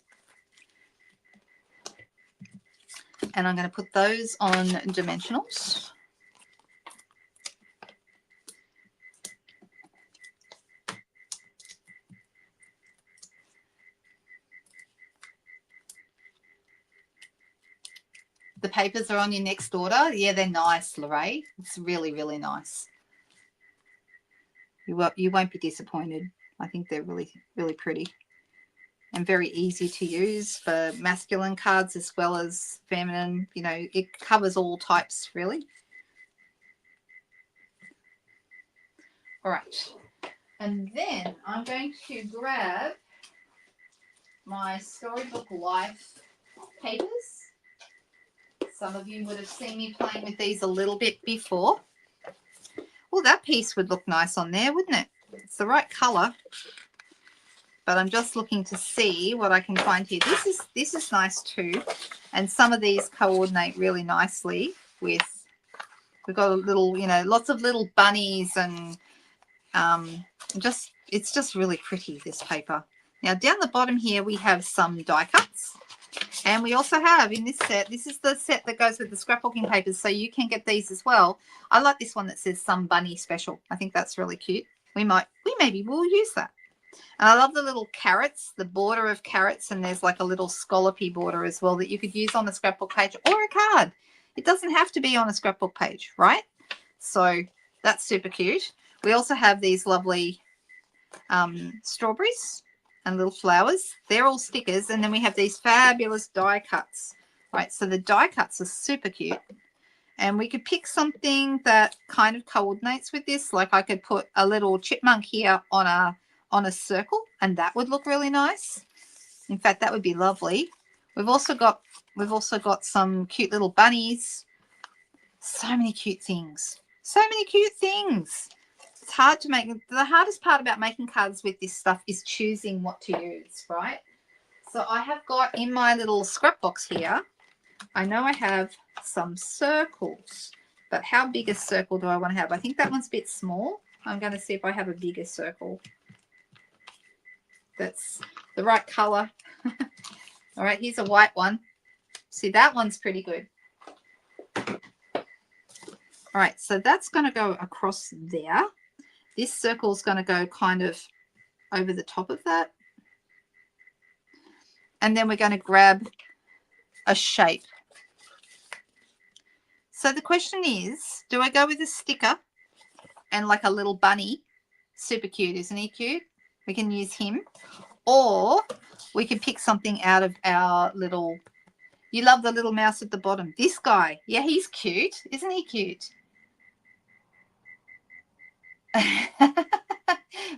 And I'm going to put those on dimensionals. The papers are on your next order. Yeah, they're nice, Lorraine. It's really, really nice. You won't be disappointed. I think they're really, really pretty and very easy to use for masculine cards as well as feminine. You know, it covers all types, really. All right. And then I'm going to grab my Storybook Life papers. Some of you would have seen me playing with these a little bit before. Well, that piece would look nice on there, wouldn't it? It's the right color. But I'm just looking to see what I can find here. This is nice too. And some of these coordinate really nicely with, we've got a little, you know, lots of little bunnies, and it's just really pretty, this paper. Now down the bottom here we have some die cuts. And we also have in this set, this is the set that goes with the scrapbooking papers, so you can get these as well. I like this one that says Some Bunny Special. I think that's really cute. We maybe will use that. And I love the little carrots, the border of carrots, and there's like a little scallopy border as well that you could use on the scrapbook page or a card. It doesn't have to be on a scrapbook page, right? So that's super cute. We also have these lovely strawberries and little flowers. They're all stickers. And then we have these fabulous die cuts, right? So the die cuts are super cute. And we could pick something that kind of coordinates with this. Like I could put a little chipmunk here on a circle, and that would look really nice. In fact, that would be lovely. We've also got some cute little bunnies. So many cute things. So many cute things. It's hard to make. The hardest part about making cards with this stuff is choosing what to use, right? So I have got in my little scrap box here, I know I have some circles, but how big a circle do I want to have? I think that one's a bit small. I'm going to see if I have a bigger circle that's the right color. All right, here's a white one. See, that one's pretty good. All right, so that's going to go across there. This circle is going to go kind of over the top of that. And then we're going to grab a shape. So the question is, do I go with a sticker and like a little bunny? Super cute, isn't he cute? We can use him. Or we can pick something out of our little, you love the little mouse at the bottom. This guy, yeah, he's cute. Isn't he cute?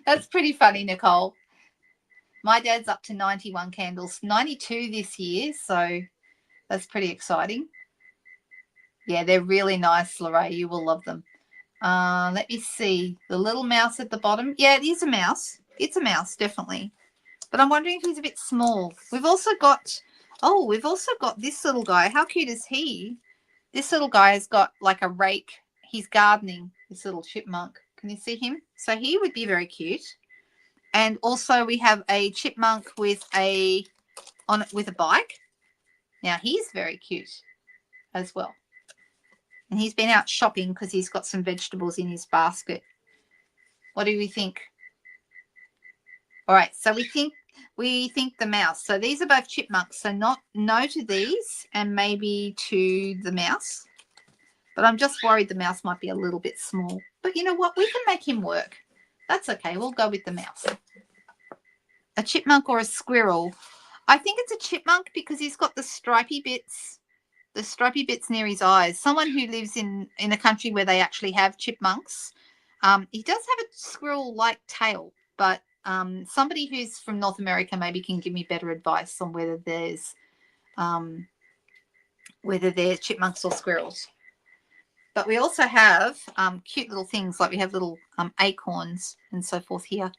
That's pretty funny, Nicole. My dad's up to 91 candles, 92 this year, so that's pretty exciting. Yeah, they're really nice, Lorraine. You will love them. Let me see. The little mouse at the bottom. Yeah, it is a mouse. It's a mouse, definitely. But I'm wondering if he's a bit small. We've also got this little guy. How cute is he? This little guy has got like a rake. He's gardening, this little chipmunk. Can you see him? So he would be very cute. And also we have a chipmunk with a bike. Now he's very cute as well. And he's been out shopping because he's got some vegetables in his basket. What do we think? All right, so we think the mouse. So these are both chipmunks. So no to these and maybe to the mouse. But I'm just worried the mouse might be a little bit small. But you know what? We can make him work. That's okay. We'll go with the mouse. A chipmunk or a squirrel? I think it's a chipmunk because he's got the stripy bits near his eyes. Someone who lives in a country where they actually have chipmunks. He does have a squirrel-like tail, but somebody who's from North America maybe can give me better advice on whether they're chipmunks or squirrels. But we also have cute little things, like we have little acorns and so forth here.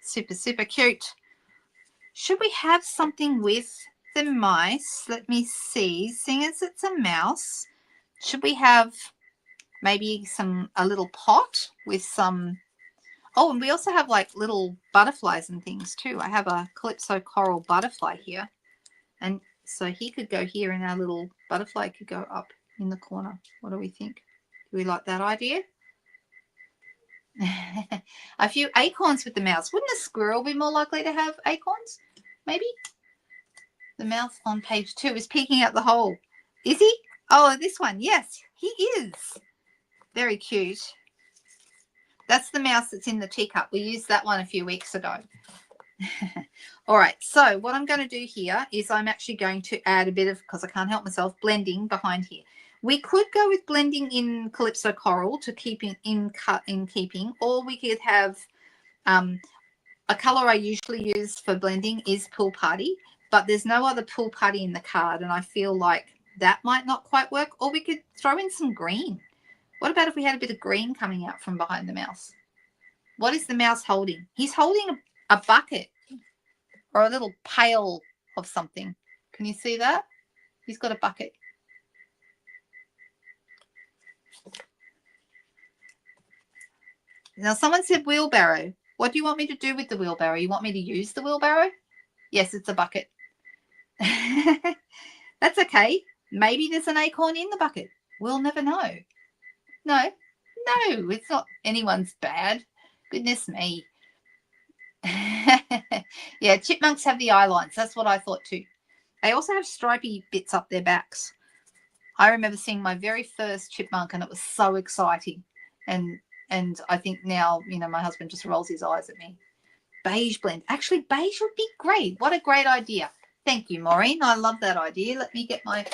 Super, super cute. Should we have something with the mice? Let me see. Seeing as it's a mouse, should we have maybe a little pot with some... Oh, and we also have like little butterflies and things too. I have a Calypso coral butterfly here. And so he could go here and our little butterfly could go up in the corner. What do we think? Do we like that idea? A few acorns with the mouse. Wouldn't a squirrel be more likely to have acorns? Maybe? The mouse on page 2 is peeking out the hole. Is he? Oh, this one. Yes, he is. Very cute. That's the mouse that's in the teacup. We used that one a few weeks ago. All right, so what I'm going to do here is I'm actually going to add a bit of, because I can't help myself, blending behind here. We could go with blending in Calypso Coral to keep in keeping, or we could have a color I usually use for blending is Pool Party, but there's no other Pool Party in the card, and I feel like that might not quite work. Or we could throw in some green. What about if we had a bit of green coming out from behind the mouse? What is the mouse holding? He's holding a bucket or a little pail of something. Can you see that? He's got a bucket. Now, someone said wheelbarrow. What do you want me to do with the wheelbarrow? You want me to use the wheelbarrow? Yes, it's a bucket. That's okay. Maybe there's an acorn in the bucket. We'll never know. No, it's not anyone's bad. Goodness me. Yeah, chipmunks have the eye lines. That's what I thought too. They also have stripy bits up their backs. I remember seeing my very first chipmunk and it was so exciting. And I think now, you know, my husband just rolls his eyes at me. Beige blend. Actually, beige would be great. What a great idea. Thank you, Maureen. I love that idea. Let me get my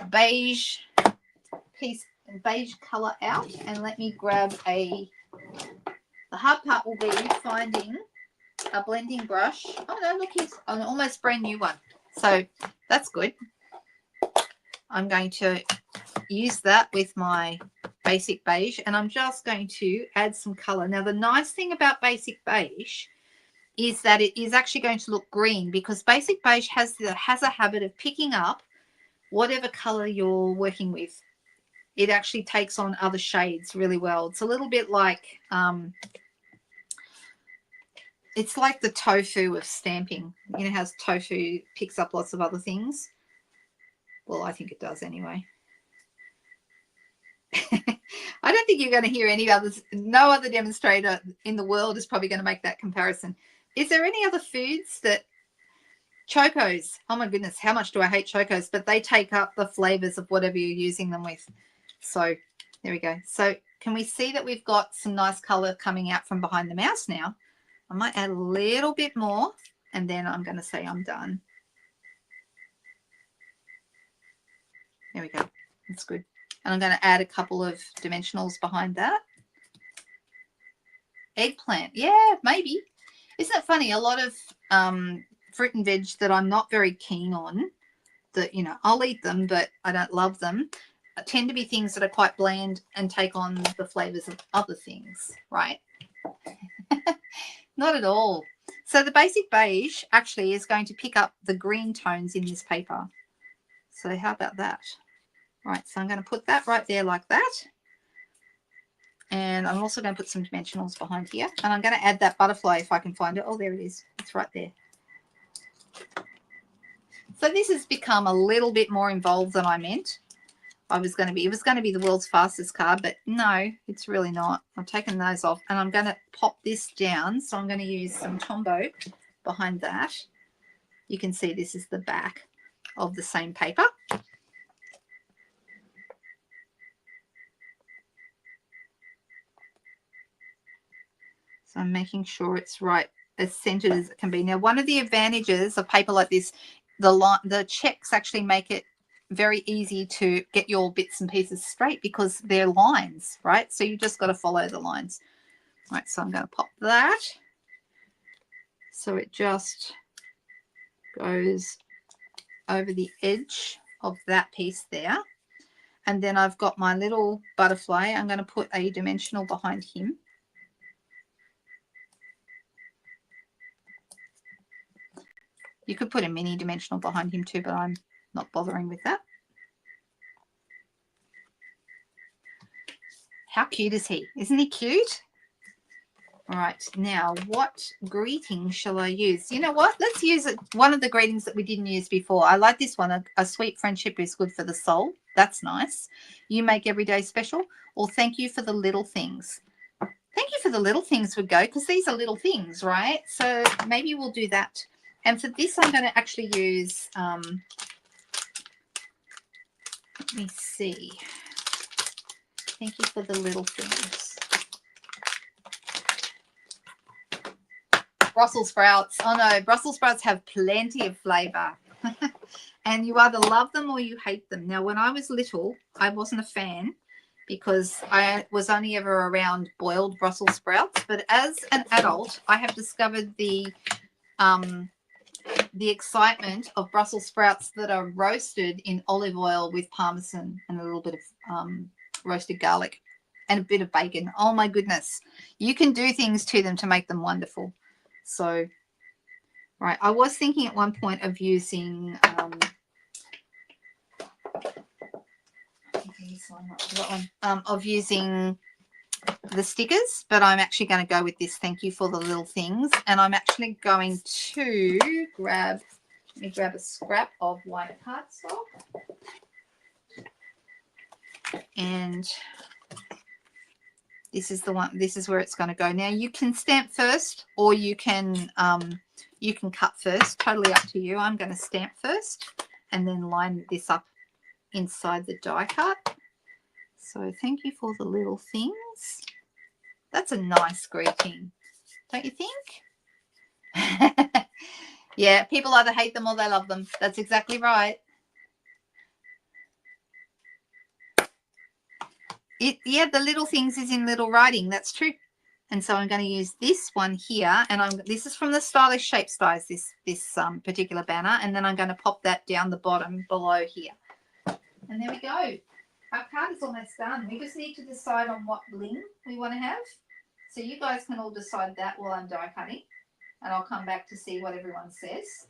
beige piece and beige color out and let me grab the hard part will be finding a blending brush. Oh no, look, it's an almost brand new one. So that's good. I'm going to use that with my basic beige and I'm just going to add some color. Now, the nice thing about basic beige is that it is actually going to look green because basic beige has a habit of picking up whatever color you're working with. It actually takes on other shades really well. It's a little bit like It's like the tofu of stamping. You know how tofu picks up lots of other things? Well, I think it does anyway. I don't think you're going to hear any others. No other demonstrator in the world is probably going to make that comparison. Is there any other foods that Chocos? Oh my goodness, how much do I hate Chocos? But they take up the flavors of whatever you're using them with. So there we go. So can we see that we've got some nice color coming out from behind the mouse now? I might add a little bit more, and then I'm going to say I'm done. There we go. That's good. And I'm going to add a couple of dimensionals behind that. Eggplant. Yeah, maybe. Isn't it funny? A lot of fruit and veg that I'm not very keen on, that, you know, I'll eat them, but I don't love them, tend to be things that are quite bland and take on the flavors of other things, right? Not at all. So the basic beige actually is going to pick up the green tones in this paper. So how about that? Right, so I'm going to put that right there like that. And I'm also going to put some dimensionals behind here. And I'm going to add that butterfly if I can find it. Oh, there it is. It's right there. So this has become a little bit more involved than I meant. It was going to be the world's fastest card, but no, it's really not. I've taken those off, and I'm going to pop this down. So I'm going to use some Tombow behind that. You can see this is the back of the same paper. So I'm making sure it's right, as centered as it can be. Now, one of the advantages of paper like this, the checks actually make it very easy to get your bits and pieces straight because they're lines, right? So you just got to follow the lines. Right, so I'm going to pop that. So it just goes over the edge of that piece there. And then I've got my little butterfly. I'm going to put a dimensional behind him. You could put a mini dimensional behind him too, but I'm not bothering with that. How cute is he? Isn't he cute? All right, now what greeting shall I use? You know what? Let's use one of the greetings that we didn't use before. I like this one. A sweet friendship is good for the soul. That's nice. You make every day special. Or thank you for the little things. Thank you for the little things would go, because these are little things, right? So maybe we'll do that. And for this, I'm going to actually use, let me see. Thank you for the little things. Brussels sprouts. Oh no, Brussels sprouts have plenty of flavor. And you either love them or you hate them. Now, when I was little, I wasn't a fan because I was only ever around boiled Brussels sprouts. But as an adult, I have discovered the excitement of Brussels sprouts that are roasted in olive oil with parmesan and a little bit of roasted garlic and a bit of bacon. Oh my goodness. You can do things to them to make them wonderful. So, right, I was thinking at one point of using the stickers, but I'm actually going to go with this. Thank you for the little things. And I'm actually going to grab a scrap of white cardstock. And this is the one, this is where it's going to go. Now you can stamp first, or you can cut first, totally up to you. I'm going to stamp first and then line this up inside the die cut. So thank you for the little things. That's a nice greeting, don't you think? Yeah, people either hate them or they love them. That's exactly right. Yeah, the little things is in little writing. That's true. And so I'm going to use this one here, and this is from the Stylish Shape Styles, this particular banner, and then I'm going to pop that down the bottom below here. And there we go. Our card is almost done. We just need to decide on what bling we want to have. So you guys can all decide that while I'm die cutting, and I'll come back to see what everyone says.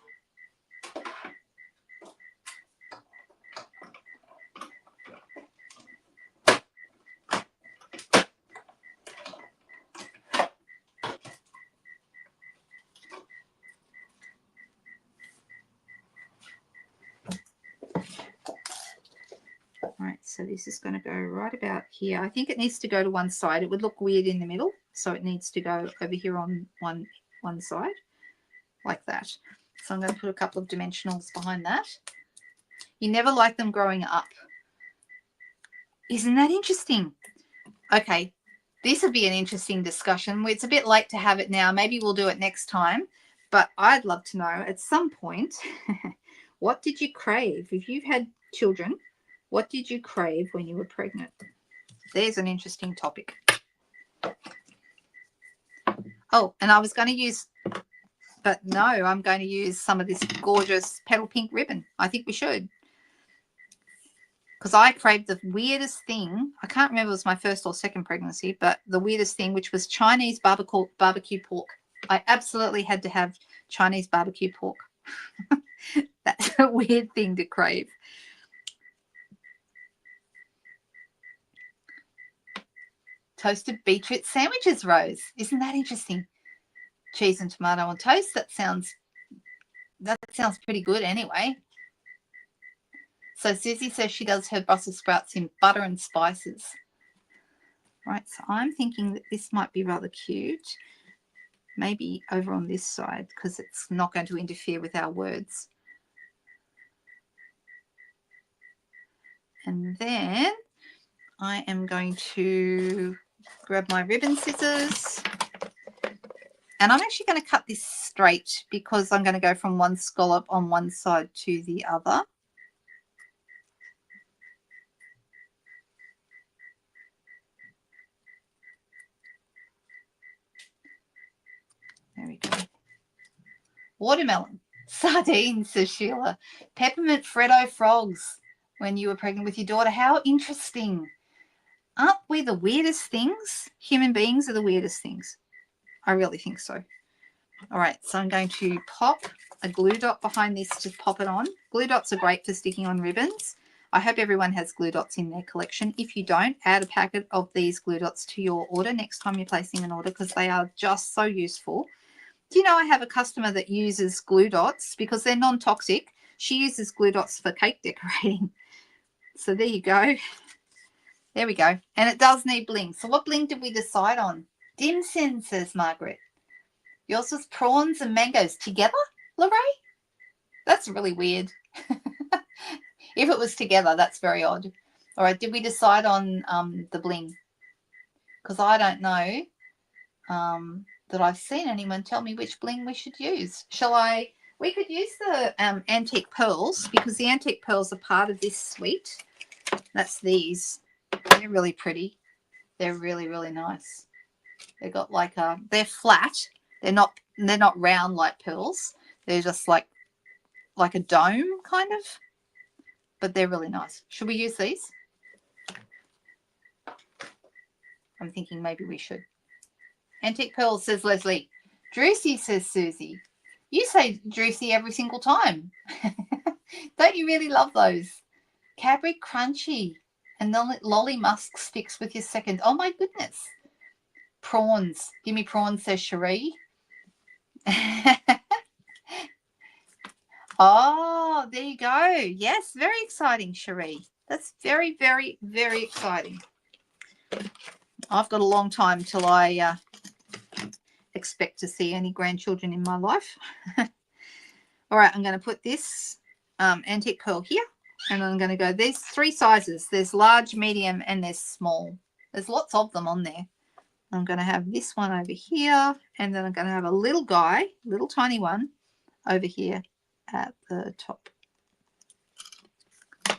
So this is going to go right about here. I think it needs to go to one side. It would look weird in the middle, so it needs to go over here on one side, like that. So I'm going to put a couple of dimensionals behind that. You never like them growing up. Isn't that interesting? Okay, this would be an interesting discussion. It's a bit late to have it now. Maybe we'll do it next time. But I'd love to know at some point, what did you crave? If you've had children, what did you crave when you were pregnant? There's an interesting topic. Oh, and I was going to use, but no, I'm going to use some of this gorgeous petal pink ribbon. I think we should. Because I craved the weirdest thing. I can't remember if it was my first or second pregnancy, but the weirdest thing, which was Chinese barbecue pork. I absolutely had to have Chinese barbecue pork. That's a weird thing to crave. Toasted beetroot sandwiches, Rose. Isn't that interesting? Cheese and tomato on toast. That sounds pretty good anyway. So Susie says she does her Brussels sprouts in butter and spices. Right, so I'm thinking that this might be rather cute. Maybe over on this side, because it's not going to interfere with our words. And then I am going to grab my ribbon scissors. And I'm actually going to cut this straight because I'm going to go from one scallop on one side to the other. There we go. Watermelon. Sardines, says Sheila. Peppermint Freddo frogs when you were pregnant with your daughter. How interesting. Aren't we the weirdest things? Human beings are the weirdest things. I really think so. All right, so I'm going to pop a glue dot behind this to pop it on. Glue dots are great for sticking on ribbons. I hope everyone has glue dots in their collection. If you don't, add a packet of these glue dots to your order next time you're placing an order because they are just so useful. Do you know I have a customer that uses glue dots because they're non-toxic. She uses glue dots for cake decorating. So there you go. There we go. And it does need bling. So what bling did we decide on? Dim Sin, says Margaret. Yours was prawns and mangoes together, Lorraine? That's really weird. If it was together, that's very odd. All right, did we decide on the bling? Because I don't know that I've seen anyone tell me which bling we should use. We could use the antique pearls because the antique pearls are part of this suite. That's these. They're really pretty. They're really, really nice. They've got like they're flat. They're not round like pearls. They're just like a dome kind of. But they're really nice. Should we use these? I'm thinking maybe we should. Antique pearls, says Leslie. Juicy, says Susie. You say juicy every single time. Don't you really love those? Cadbury Crunchy and Lolly Musk sticks with your second. Oh, my goodness. Prawns. Give me prawns, says Cherie. Oh, there you go. Yes, very exciting, Cherie. That's very, very, very exciting. I've got a long time till I expect to see any grandchildren in my life. All right, I'm going to put this antique pearl here, and I'm going to go, there's 3 sizes. There's large, medium, and there's small. There's lots of them on there. I'm going to have this one over here, and then I'm going to have a little guy, little tiny one, over here at the top.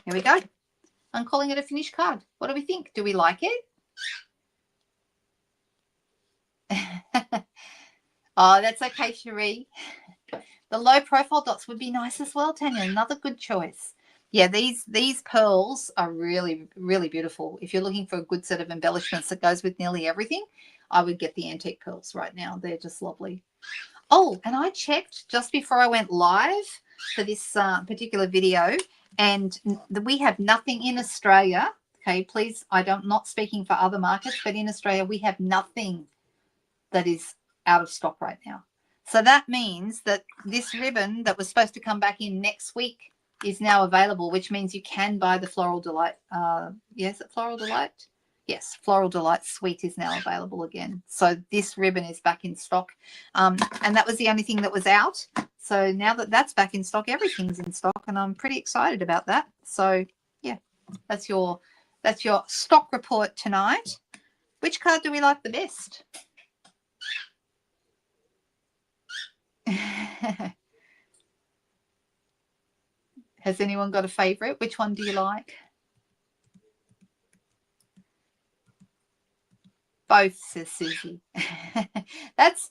Here we go. I'm calling it a finished card. What do we think? Do we like it? Oh, that's okay, Cherie. The low profile dots would be nice as well, Tanya. Another good choice. Yeah, these pearls are really, really beautiful. If you're looking for a good set of embellishments that goes with nearly everything, I would get the antique pearls right now. They're just lovely. Oh, and I checked just before I went live for this particular video, and we have nothing in Australia. Okay, please, I'm not speaking for other markets, but in Australia, we have nothing that is out of stock right now. So that means that this ribbon that was supposed to come back in next week is now available, which means you can buy the Floral Delight. Yes, Floral Delight. Yes, Floral Delight Sweet is now available again. So this ribbon is back in stock. And that was the only thing that was out. So now that that's back in stock, everything's in stock, and I'm pretty excited about that. So yeah, that's your stock report tonight. Which card do we like the best? Has anyone got a favorite? Which one do you like? Both, says Susie. that's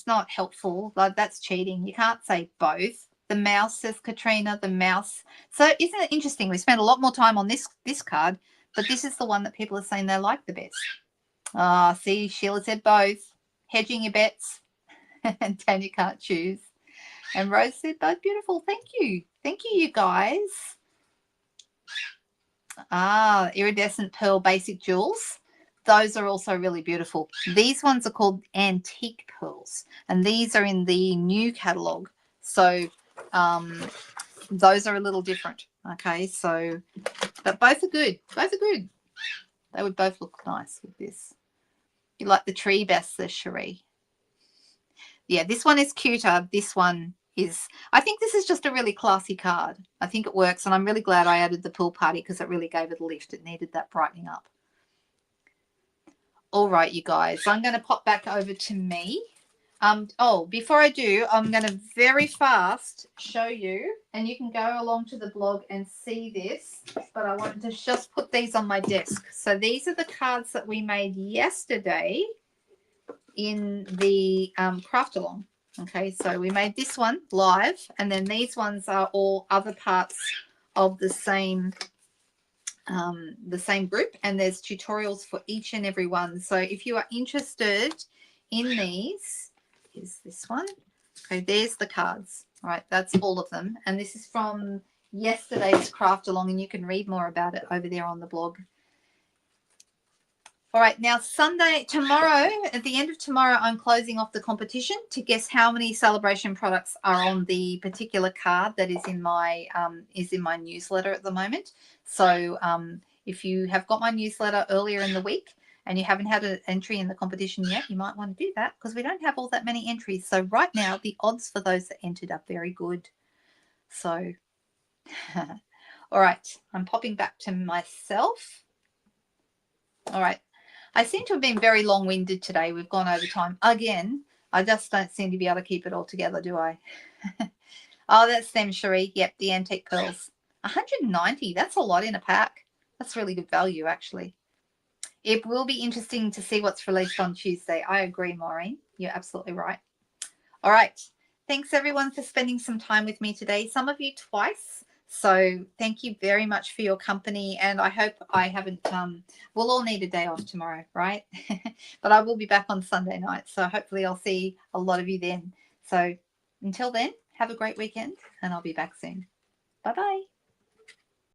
not helpful. Like, that's cheating. You can't say both. The mouse, says Katrina. The mouse. So isn't it interesting? We spent a lot more time on this card, but this is the one that people are saying they like the best. Ah, see, Sheila said both. Hedging your bets. And Tanya can't choose. And Rose said both. Beautiful. Thank you. Thank you, you guys. Ah, iridescent pearl basic jewels. Those are also really beautiful. These ones are called antique pearls, and these are in the new catalogue. So those are a little different. Okay, so, but both are good. Both are good. They would both look nice with this. You like the tree best, says Cherie. Yeah, this one is cuter. This one is, I think this is just a really classy card. I think it works, and I'm really glad I added the pool party because it really gave it a lift. It needed that brightening up. All right, you guys, I'm going to pop back over to me. Before I do, I'm going to very fast show you, and you can go along to the blog and see this, but I wanted to just put these on my desk. So these are the cards that we made yesterday in the craft along. Okay, so we made this one live, and then these ones are all other parts of the same group, and there's tutorials for each and every one. So if you are interested in these, here's this one. Okay, there's the cards. All right, that's all of them, and this is from yesterday's craft along, and you can read more about it over there on the blog. All right, now tomorrow, at the end of tomorrow, I'm closing off the competition to guess how many celebration products are on the particular card that is in my newsletter at the moment. So if you have got my newsletter earlier in the week and you haven't had an entry in the competition yet, you might want to do that because we don't have all that many entries. So right now, the odds for those that entered are very good. So, all right, I'm popping back to myself. All right. I seem to have been very long-winded today. We've gone over time again. I just don't seem to be able to keep it all together, do I? Oh, that's them, Cherie. Yep, the antique pearls. 190. That's a lot in a pack. That's really good value, actually. It will be interesting to see what's released on Tuesday. I agree, Maureen. You're absolutely right. All right. Thanks, everyone, for spending some time with me today. Some of you twice. So thank you very much for your company, and I hope I haven't we'll all need a day off tomorrow, right? But I will be back on Sunday night, so hopefully I'll see a lot of you then. So until then, have a great weekend, and I'll be back soon. Bye-bye.